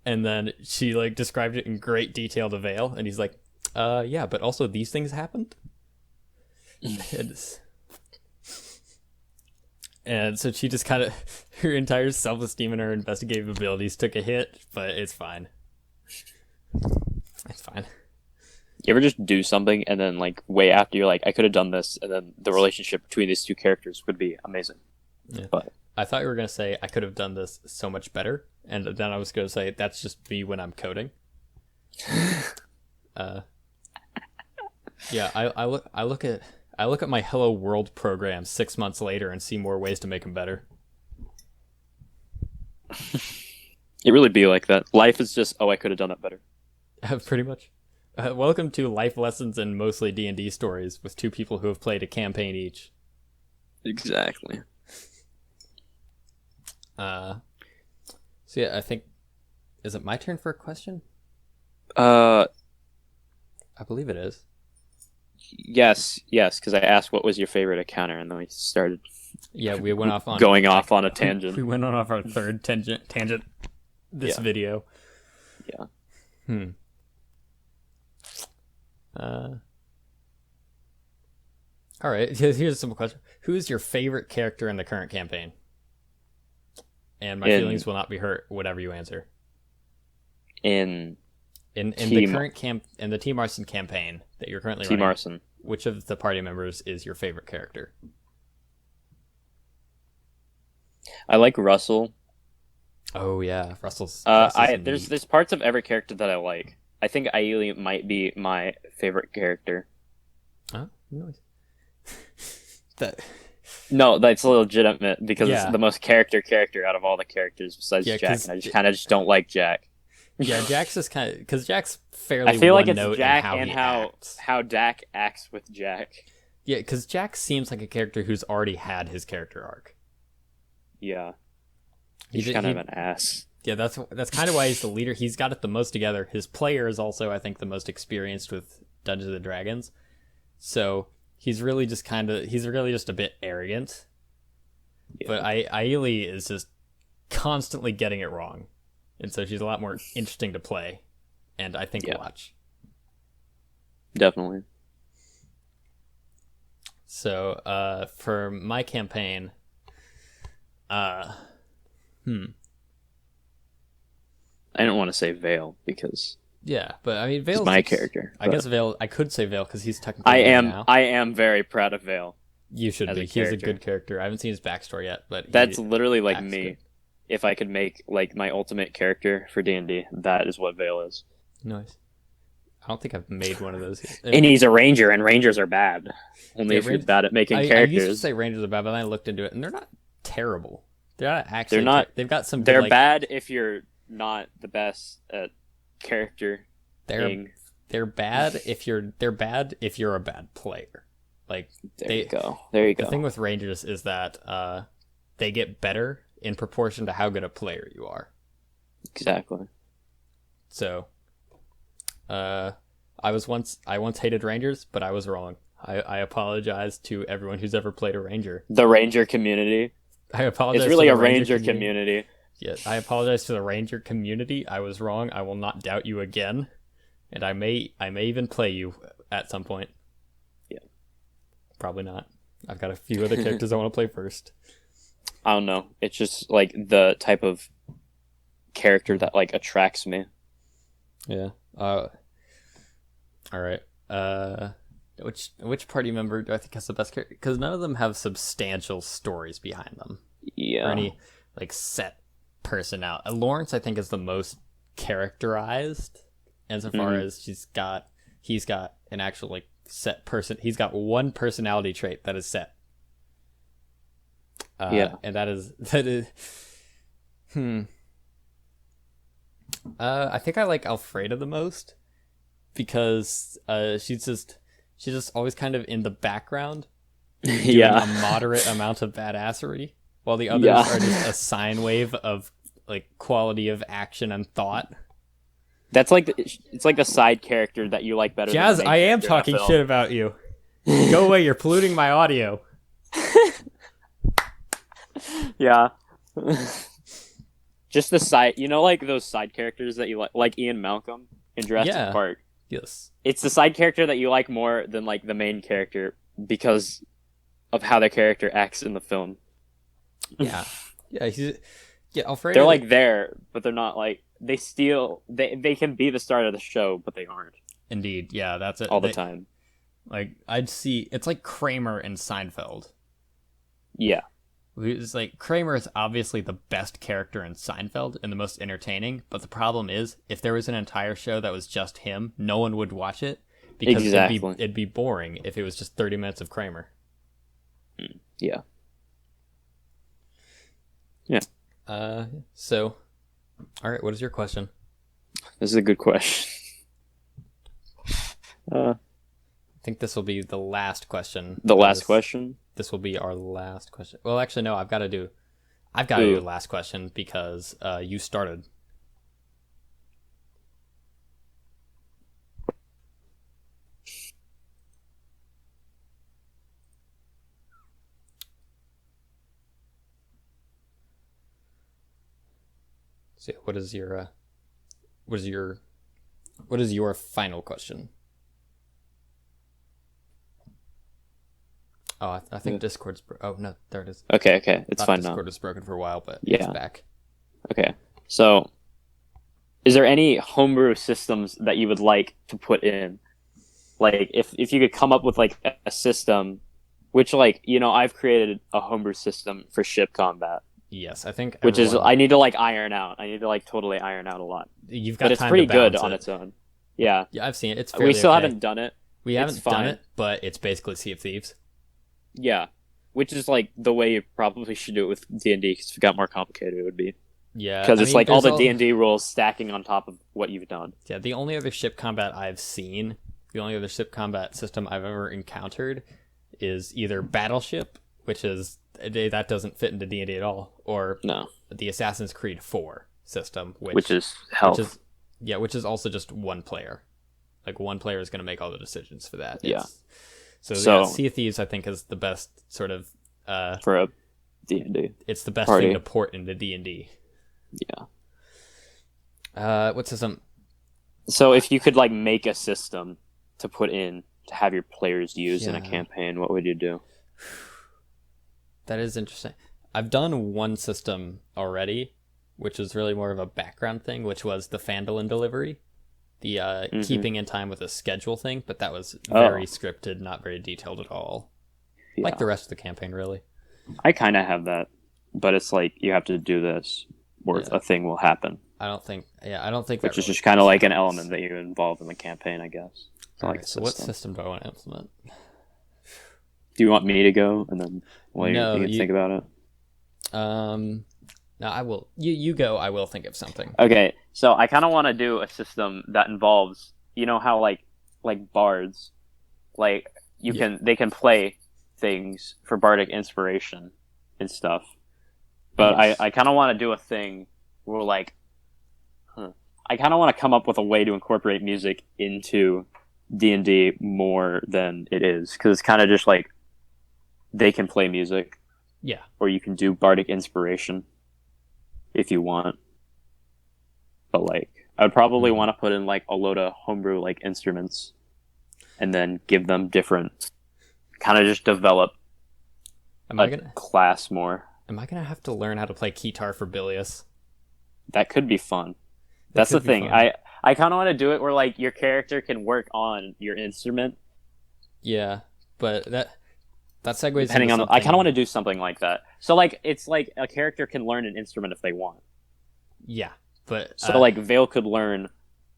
and then she like described it in great detail to Vale, and he's like, yeah, but also these things happened. And so she just kind of, her entire self-esteem and her investigative abilities took a hit, but it's fine. It's fine. You ever just do something and then like way after you're like, I could have done this, and then the relationship between these two characters would be amazing. Yeah. But I thought you were going to say I could have done this so much better, and then I was going to say that's just me when I'm coding. Yeah, I look at my Hello World program 6 months later and see more ways to make them better. it really be like that. Life is just, I could have done that better. Pretty much. Welcome to Life Lessons and Mostly D&D Stories with two people who have played a campaign each. Exactly. So yeah, I think, is it my turn for a question? I believe it is. Yes, because I asked what was your favorite encounter, and then we started. Yeah, we went off on going off on a tangent. We went on off our third tangent this video. Yeah. All right. Here's a simple question: who is your favorite character in the current campaign? And my feelings will not be hurt. Whatever you answer. In the current in the Team Arson campaign that you're currently running, Team Arson, which of the party members is your favorite character? I like Russell. Oh yeah, Russell's there's parts of every character that I like. I think Ailey might be my favorite character. Oh, nice. No, that's legitimate because Yeah. it's the most character out of all the characters besides Yeah, Jack, and I just kind of don't like Jack. Yeah, Jack's just kind of because Jack's fairly. I feel like one it's note Jack in and he how acts. Dak acts with Jack. Yeah, because Jack seems like a character who's already had his character arc. Yeah, he's kind of an ass. Yeah, that's kind of why he's the leader. He's got it the most together. His player is also, I think, the most experienced with Dungeons and Dragons. So he's really just a bit arrogant. Yeah. But Ailey is just constantly getting it wrong. And so she's a lot more interesting to play. And I think watch. Definitely. So, for my campaign, I don't want to say Vale because yeah, but I mean Vale's my character. I guess Vale. I could say Vale because he's technically. I am very proud of Vale. You should be. He's a good character. I haven't seen his backstory yet, but that's literally like me. Good. If I could make like my ultimate character for D&D, that is what Vale is. Nice. I don't think I've made one of those yet. And he's a ranger, and rangers are bad. Only if you're bad at making characters. I used to say rangers are bad, but then I looked into it, and they're not terrible. They're not actually. They're not. They've got some. They're bad if you're not the best at character. They're bad if you're. They're bad if you're a bad player. Like there you go. The thing with rangers is that they get better in proportion to how good a player you are. Exactly. So, I once hated rangers, but I was wrong. I apologize to everyone who's ever played a ranger. The ranger community. I apologize. It's really a ranger community. Yes, I apologize to the ranger community. I was wrong. I will not doubt you again, and I may even play you at some point. Yeah. Probably not. I've got a few other characters I want to play first. I don't know. It's just like the type of character that like attracts me. Yeah. All right. Which party member do I think has the best character? Because none of them have substantial stories behind them. Yeah. Or any like set personality. Lawrence, I think, is the most characterized, insofar as he's got an actual like set person. He's got one personality trait that is set. And that is. I think I like Alfreda the most because she's just always kind of in the background, doing a moderate amount of badassery, while the others are just a sine wave of like quality of action and thought. That's like it's like the side character that you like better. Jazz, than the I main am character in talking a film. shit about you. Go away, you're polluting my audio. Yeah. Just the side, like those side characters that you like Ian Malcolm in Jurassic Yeah. Park. Yes. It's the side character that you like more than like the main character because of how the character acts in the film. Yeah. Alfredo. They're like there, but they're not like they can be the start of the show, but they aren't Indeed, yeah, that's it. all the time. Like I'd see, it's like Kramer and Seinfeld. Yeah. It's like Kramer is obviously the best character in Seinfeld and the most entertaining, but the problem is if there was an entire show that was just him, no one would watch it because Exactly. it'd be boring if it was just 30 minutes of Kramer. Yeah. So, all right, what is your question? This is a good question. I think this will be the last question. The last question? This will be our last question. Well, actually, no, I've got to do the last question because you started. So, what is your final question? Oh, I think Discord's... Oh, no, there it is. Okay. It's fine Discord now. was broken for a while, but Yeah. it's back. Okay. So, is there any homebrew systems that you would like to put in? Like, if you could come up with, like, a system, which, like, I've created a homebrew system for ship combat. Yes, I think Which is, I need to, like, iron out. I need to, like, totally iron out a lot. You've got But it's time pretty to good balance on it. its own. Yeah. Yeah, I've seen it. It's We fairly still okay. haven't done it. We It's haven't done fine. it, but it's basically Sea of Thieves. Yeah. Which is, like, the way you probably should do it with D&D, because if it got more complicated, it would be. Yeah, Because it's, like, all there's the D&D rules stacking on top of what you've done. Yeah, the only other ship combat I've seen, the only other ship combat system I've ever encountered is either Battleship, which is that doesn't fit into D&D at all, or No. the Assassin's Creed 4 system, Which is health. which is also just one player. Like one player is going to make all the decisions for that. Yeah. So So- Sea of Thieves, I think, is the best sort of. for a D&D. It's the best Party. thing to port into D&D. Yeah. What system? So if you could, like, make a system to put in to have your players use in a Yeah. campaign, what would you do? That is interesting. I've done one system already, which was really more of a background thing, which was the Fandolin delivery. The keeping in time with a schedule thing, but that was very scripted, not very detailed at all. Yeah. Like the rest of the campaign, really. I kind of have that, but it's like you have to do this or a thing will happen, I don't think which that is just kind of like an element that you involve in the campaign, I guess. It's All like right, a so what system. system do I want to implement? Do you want me to go and then No, you can think about it? No, I will. You go. I will think of something. Okay, so I kind of want to do a system that involves, how like bards, like they can play things for bardic inspiration and stuff. But Yes. I kind of want to do a thing where like, I kind of want to come up with a way to incorporate music into D&D more than it is, because it's kind of just like they can play music, Yeah. or you can do bardic inspiration if you want. But like, I would probably want to put in like a load of homebrew like instruments, and then give them different, kind of just develop Am I a gonna class more. have to learn how to play guitar for Bilius? That could be fun. That's the could be thing. fun. I kind of want to do it where like your character can work on your instrument. Yeah, but that segues Depending into on, I kind something- of want to do something like that. So like, it's like a character can learn an instrument if they want. Yeah, but So like Vale could learn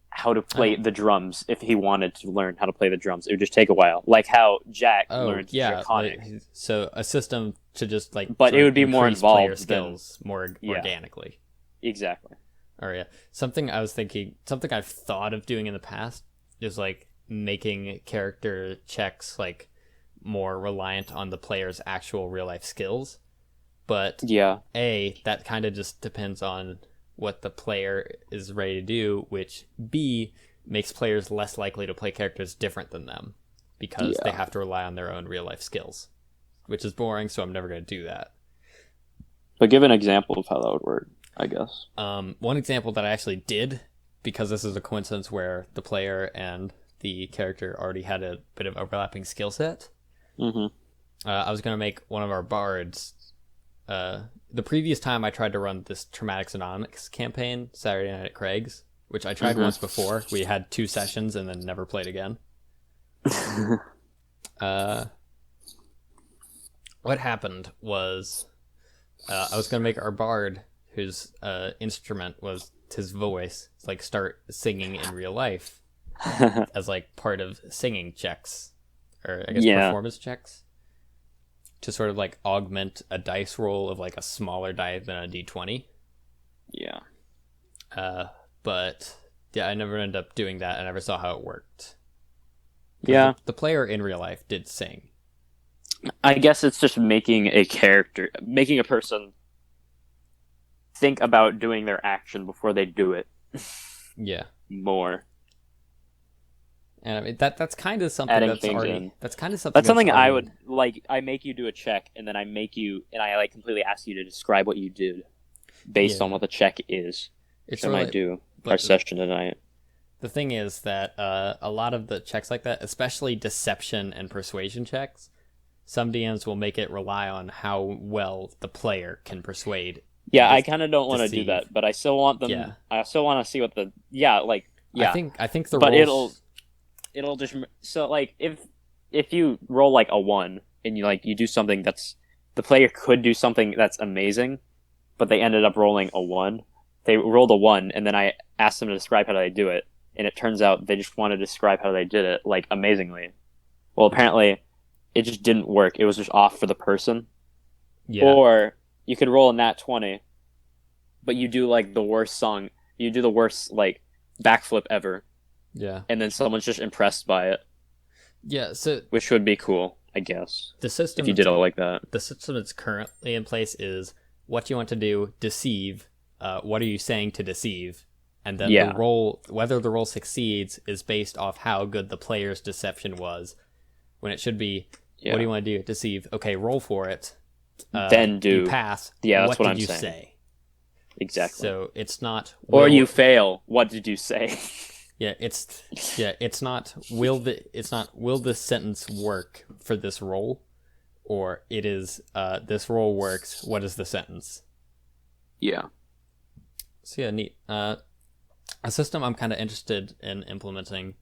how to play the drums if he wanted to learn how to play the drums. It would just take a while, like how Jack learned Draconic. like, so a system to just like, But sort it of would be more increase player involved than- skills more organically. Exactly. Or yeah, something I've thought of doing in the past is like making character checks like more reliant on the player's actual real life skills. But Yeah. that kind of just depends on what the player is ready to do, which B, makes players less likely to play characters different than them because they have to rely on their own real life skills, which is boring, so I'm never going to do that. But give an example of how that would work, I guess. One example that I actually did, because this is a coincidence where the player and the character already had a bit of overlapping skill set. I was going to make one of our bards. The previous time I tried to run this Traumatics Anonymous campaign, Saturday Night at Craig's, which I tried once before. We had 2 sessions and then never played again. What happened was I was going to make our bard, whose instrument was his voice, like start singing in real life as like part of singing checks, or I guess performance checks, to sort of like augment a dice roll of like a smaller die than a d20. But yeah, I never ended up doing that. I never saw how it worked. The player in real life did sing. I guess it's just making a person think about doing their action before they do it. More. And I mean that's kind of something Adding that's things already in. that's kind of something That's something I already... would like. I make you do a check, and then I like completely ask you to describe what you did based on what the check is. It's which I might do our session tonight. The thing is that a lot of the checks like that, especially deception and persuasion checks, some DMs will make it rely on how well the player can persuade. Yeah, I kind of don't want to do that, but I still want them. Yeah. I still want to see what the I think the but rolls... it'll just so like if you roll like a 1 and you do something that's the player could do something that's amazing, but they ended up rolling a 1. They rolled a 1, and then I asked them to describe how they do it, and it turns out they just want to describe how they did it like amazingly. Well, apparently, it just didn't work. It was just off for the person. Yeah. Or you could roll a nat 20, but you do like the worst song. You do the worst like backflip ever. Yeah. And then someone's just impressed by it. Yeah, so which would be cool, I guess. The system, if you did it like that. The system that's currently in place is what you want to do, deceive, what are you saying to deceive, and then the roll, whether the roll succeeds is based off how good the player's deception was. When it should be, what do you want to do? Deceive. Okay, roll for it. Then do. You pass. Yeah, that's what I'm saying. Say? Exactly. So it's not. Or you fail. What did you say? It's not will this sentence work for this roll, or it is this roll works. What is the sentence? Yeah. So yeah, neat. A system I'm kind of interested in implementing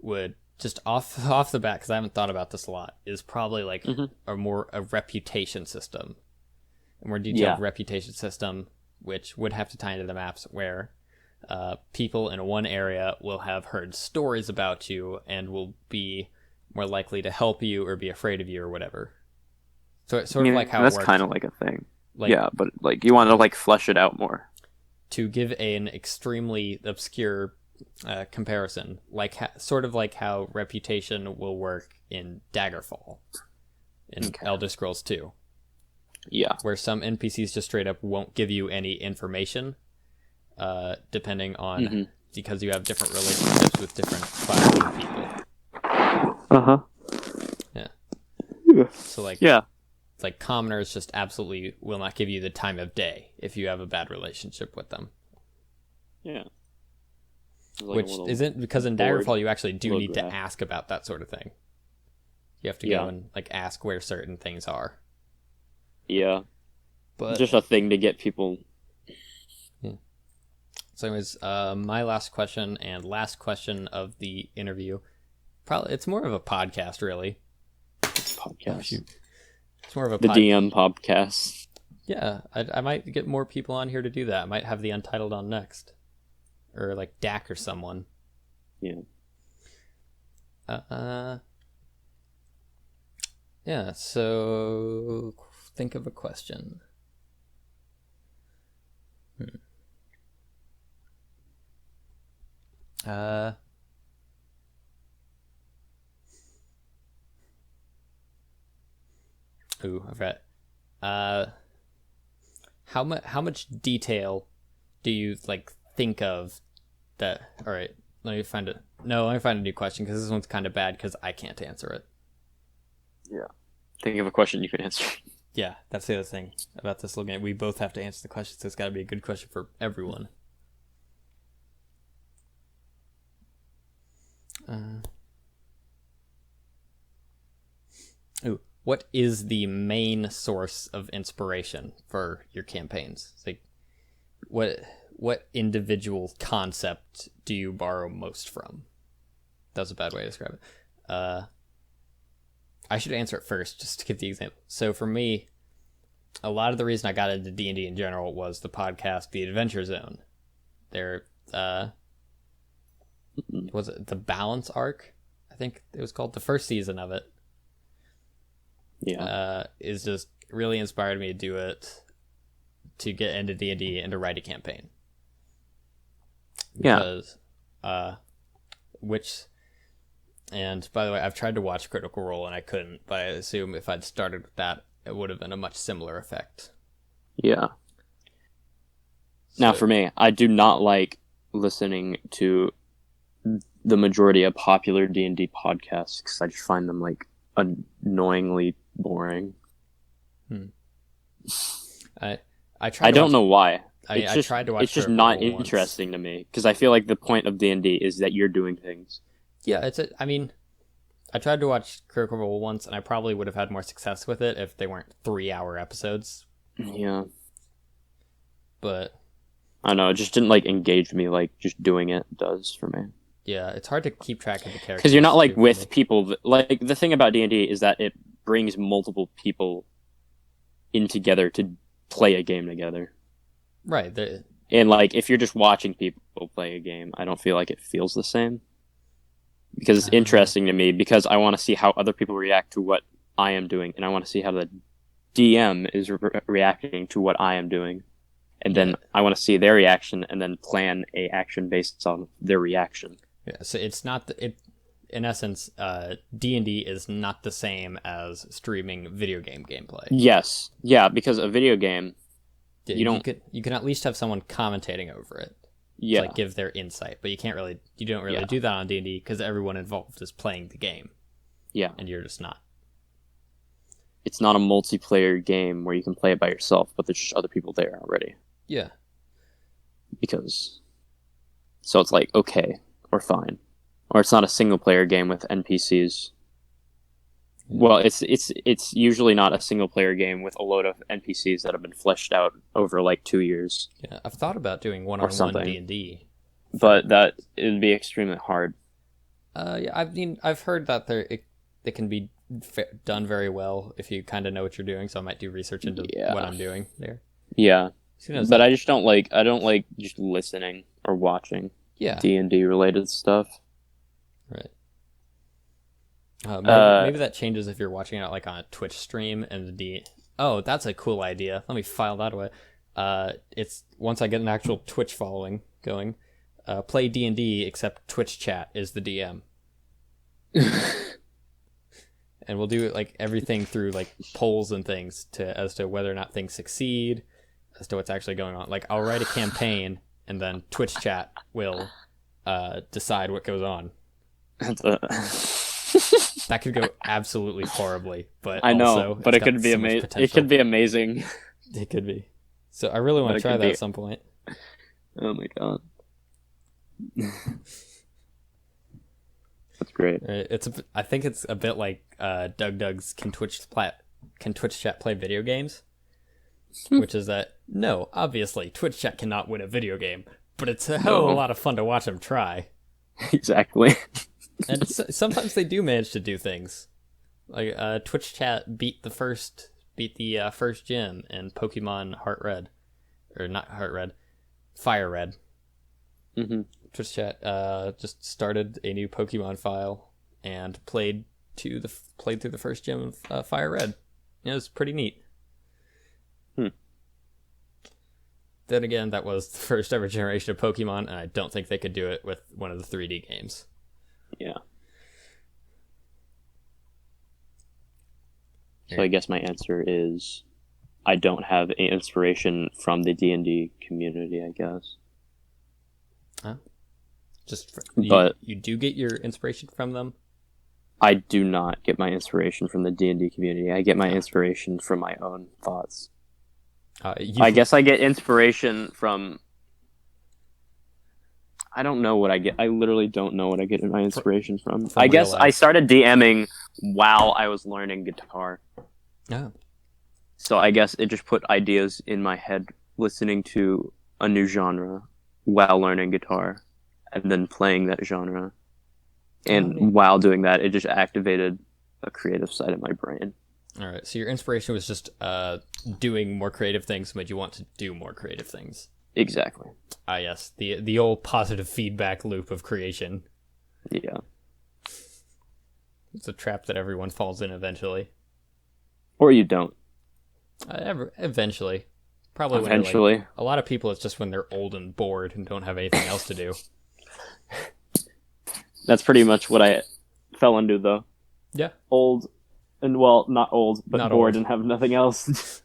would just off the bat, because I haven't thought about this a lot, is probably like a reputation system, a more detailed reputation system, which would have to tie into the maps where. People in one area will have heard stories about you and will be more likely to help you or be afraid of you or whatever. So it's sort of like how that's it works. Kind of like a thing. Like, yeah, but like you want to like flesh it out more. To give an extremely obscure comparison, like sort of like how reputation will work in Daggerfall in Elder Scrolls 2. Yeah. Where some NPCs just straight up won't give you any information. Depending on because you have different relationships with different classes of people. Yeah. So like it's like commoners just absolutely will not give you the time of day if you have a bad relationship with them. Yeah. Like which isn't because in Daggerfall you actually do need to ask about that sort of thing. You have to go and like ask where certain things are. Yeah. But just a thing to get people. So anyways, my last question and last question of the interview, probably it's more of a podcast, really. Podcast. It's more of a DM podcast. Yeah, I might get more people on here to do that. I might have the Untitled on next, or like Dak or someone. Yeah. Yeah. So think of a question. I've got how much detail do you like think of that? All right, let me find it. No, let me find a new question because this one's kind of bad because I can't answer it. Yeah. Think of a question you can answer. Yeah, that's the other thing about this little game. We both have to answer the question, so it's got to be a good question for everyone. What is the main source of inspiration for your campaigns? It's like, what individual concept do you borrow most from? That was a bad way to describe it. I should answer it first, just to give the example. So for me, a lot of the reason I got into D&D in general was the podcast, The Adventure Zone. Their, was it the Balance Arc? I think it was called. The first season of it. Yeah. Is just really inspired me to do it, to get into D&D and to write a campaign. Because, and by the way, I've tried to watch Critical Role and I couldn't, but I assume if I'd started with that, it would have been a much similar effect. Yeah. Now, for me, I do not like listening to the majority of popular D&D podcasts because I just find them like annoyingly boring. I don't know why. I tried to watch. It's just not interesting to me because I feel like the point of D&D is that you're doing things. Yeah, I mean, I tried to watch Critical Role once, and I probably would have had more success with it if they weren't 3-hour episodes. Yeah. But I don't know, it just didn't like engage me like just doing it does for me. Yeah, it's hard to keep track of the characters. Because you're not like with people. Like the thing about D&D is that it brings multiple people in together to play a game together. Right. And like if you're just watching people play a game, I don't feel like it feels the same. Because it's interesting to me because I want to see how other people react to what I am doing, and I want to see how the DM is reacting to what I am doing. And then I want to see their reaction and then plan a action based on their reaction. Yeah, so it's not in essence, D&D is not the same as streaming video game gameplay. Yes. Yeah, because a video game you can at least have someone commentating over it. Yeah. To, like, give their insight, but you don't really do that on D&D because everyone involved is playing the game. Yeah. And you're just not. It's not a multiplayer game where you can play it by yourself, but there's just other people there already. Yeah. So it's like, okay, or fine. Or it's not a single player game with NPCs. Well, it's usually not a single player game with a load of NPCs that have been fleshed out over like 2 years. Yeah, I've thought about doing one-on-one D&D. But that it would be extremely hard. Yeah, I mean, I've heard that it can be done very well if you kind of know what you're doing, so I might do research into what I'm doing there. Yeah. But I don't like just listening or watching D&D related stuff. Right. Maybe that changes if you're watching it like on a Twitch stream and Oh, that's a cool idea. Let me file that away. It's once I get an actual Twitch following going, play D&D except Twitch chat is the DM. And we'll do like everything through like polls and things as to whether or not things succeed, as to what's actually going on. Like I'll write a campaign and then Twitch chat will decide what goes on. That could go absolutely horribly, but I know, also, but it could be amazing. It could be amazing. It could be. So I really want to try that at some point. Oh my god, that's great. I think it's a bit like Doug's can Twitch chat play video games, which is that no, obviously Twitch chat cannot win a video game, but it's a hell of a lot of fun to watch them try. Exactly. And sometimes they do manage to do things. Like Twitch chat beat the first gym in Pokemon Heart Red, or not Heart Red, Fire Red. Mm-hmm. Twitch chat just started a new Pokemon file and played through the first gym of Fire Red. It was pretty neat. Then again, that was the first ever generation of Pokemon, and I don't think they could do it with one of the 3D games. Yeah. So I guess my answer is I don't have any inspiration from the D&D community, I guess. But you do get your inspiration from them? I do not get my inspiration from the D&D community. I get my inspiration from my own thoughts. I guess I get inspiration from... I don't know what I get. I literally don't know what I get my inspiration from. I guess I started DMing while I was learning guitar. Oh. So I guess it just put ideas in my head listening to a new genre while learning guitar and then playing that genre. And while doing that, it just activated a creative side of my brain. All right. So your inspiration was just doing more creative things made you want to do more creative things. Exactly. Ah, yes. The old positive feedback loop of creation. Yeah. It's a trap that everyone falls in eventually. Or you don't. Eventually. Probably eventually. When a lot of people, it's just when they're old and bored and don't have anything else to do. That's pretty much what I fell into, though. Yeah. Old, and well, not old, but not bored old. and have nothing else.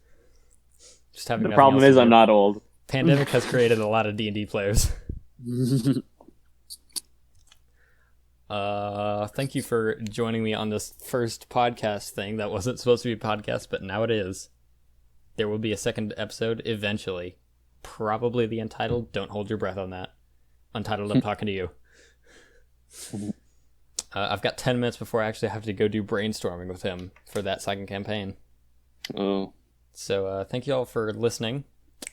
Just having. The problem is I'm not old. Pandemic has created a lot of D&D players. Thank you for joining me on this first podcast thing that wasn't supposed to be a podcast, but now it is. There will be a second episode eventually. Probably the Untitled. Don't hold your breath on that. Untitled, I'm talking to you. I've got 10 minutes before I actually have to go do brainstorming with him for that second campaign. Oh. So thank you all for listening.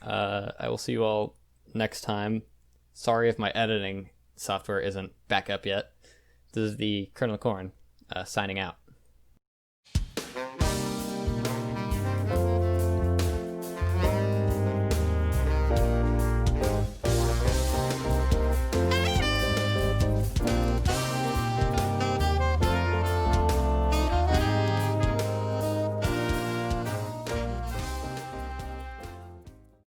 I will see you all next time. Sorry if my editing software isn't back up yet. This is the Colonel Corn signing out.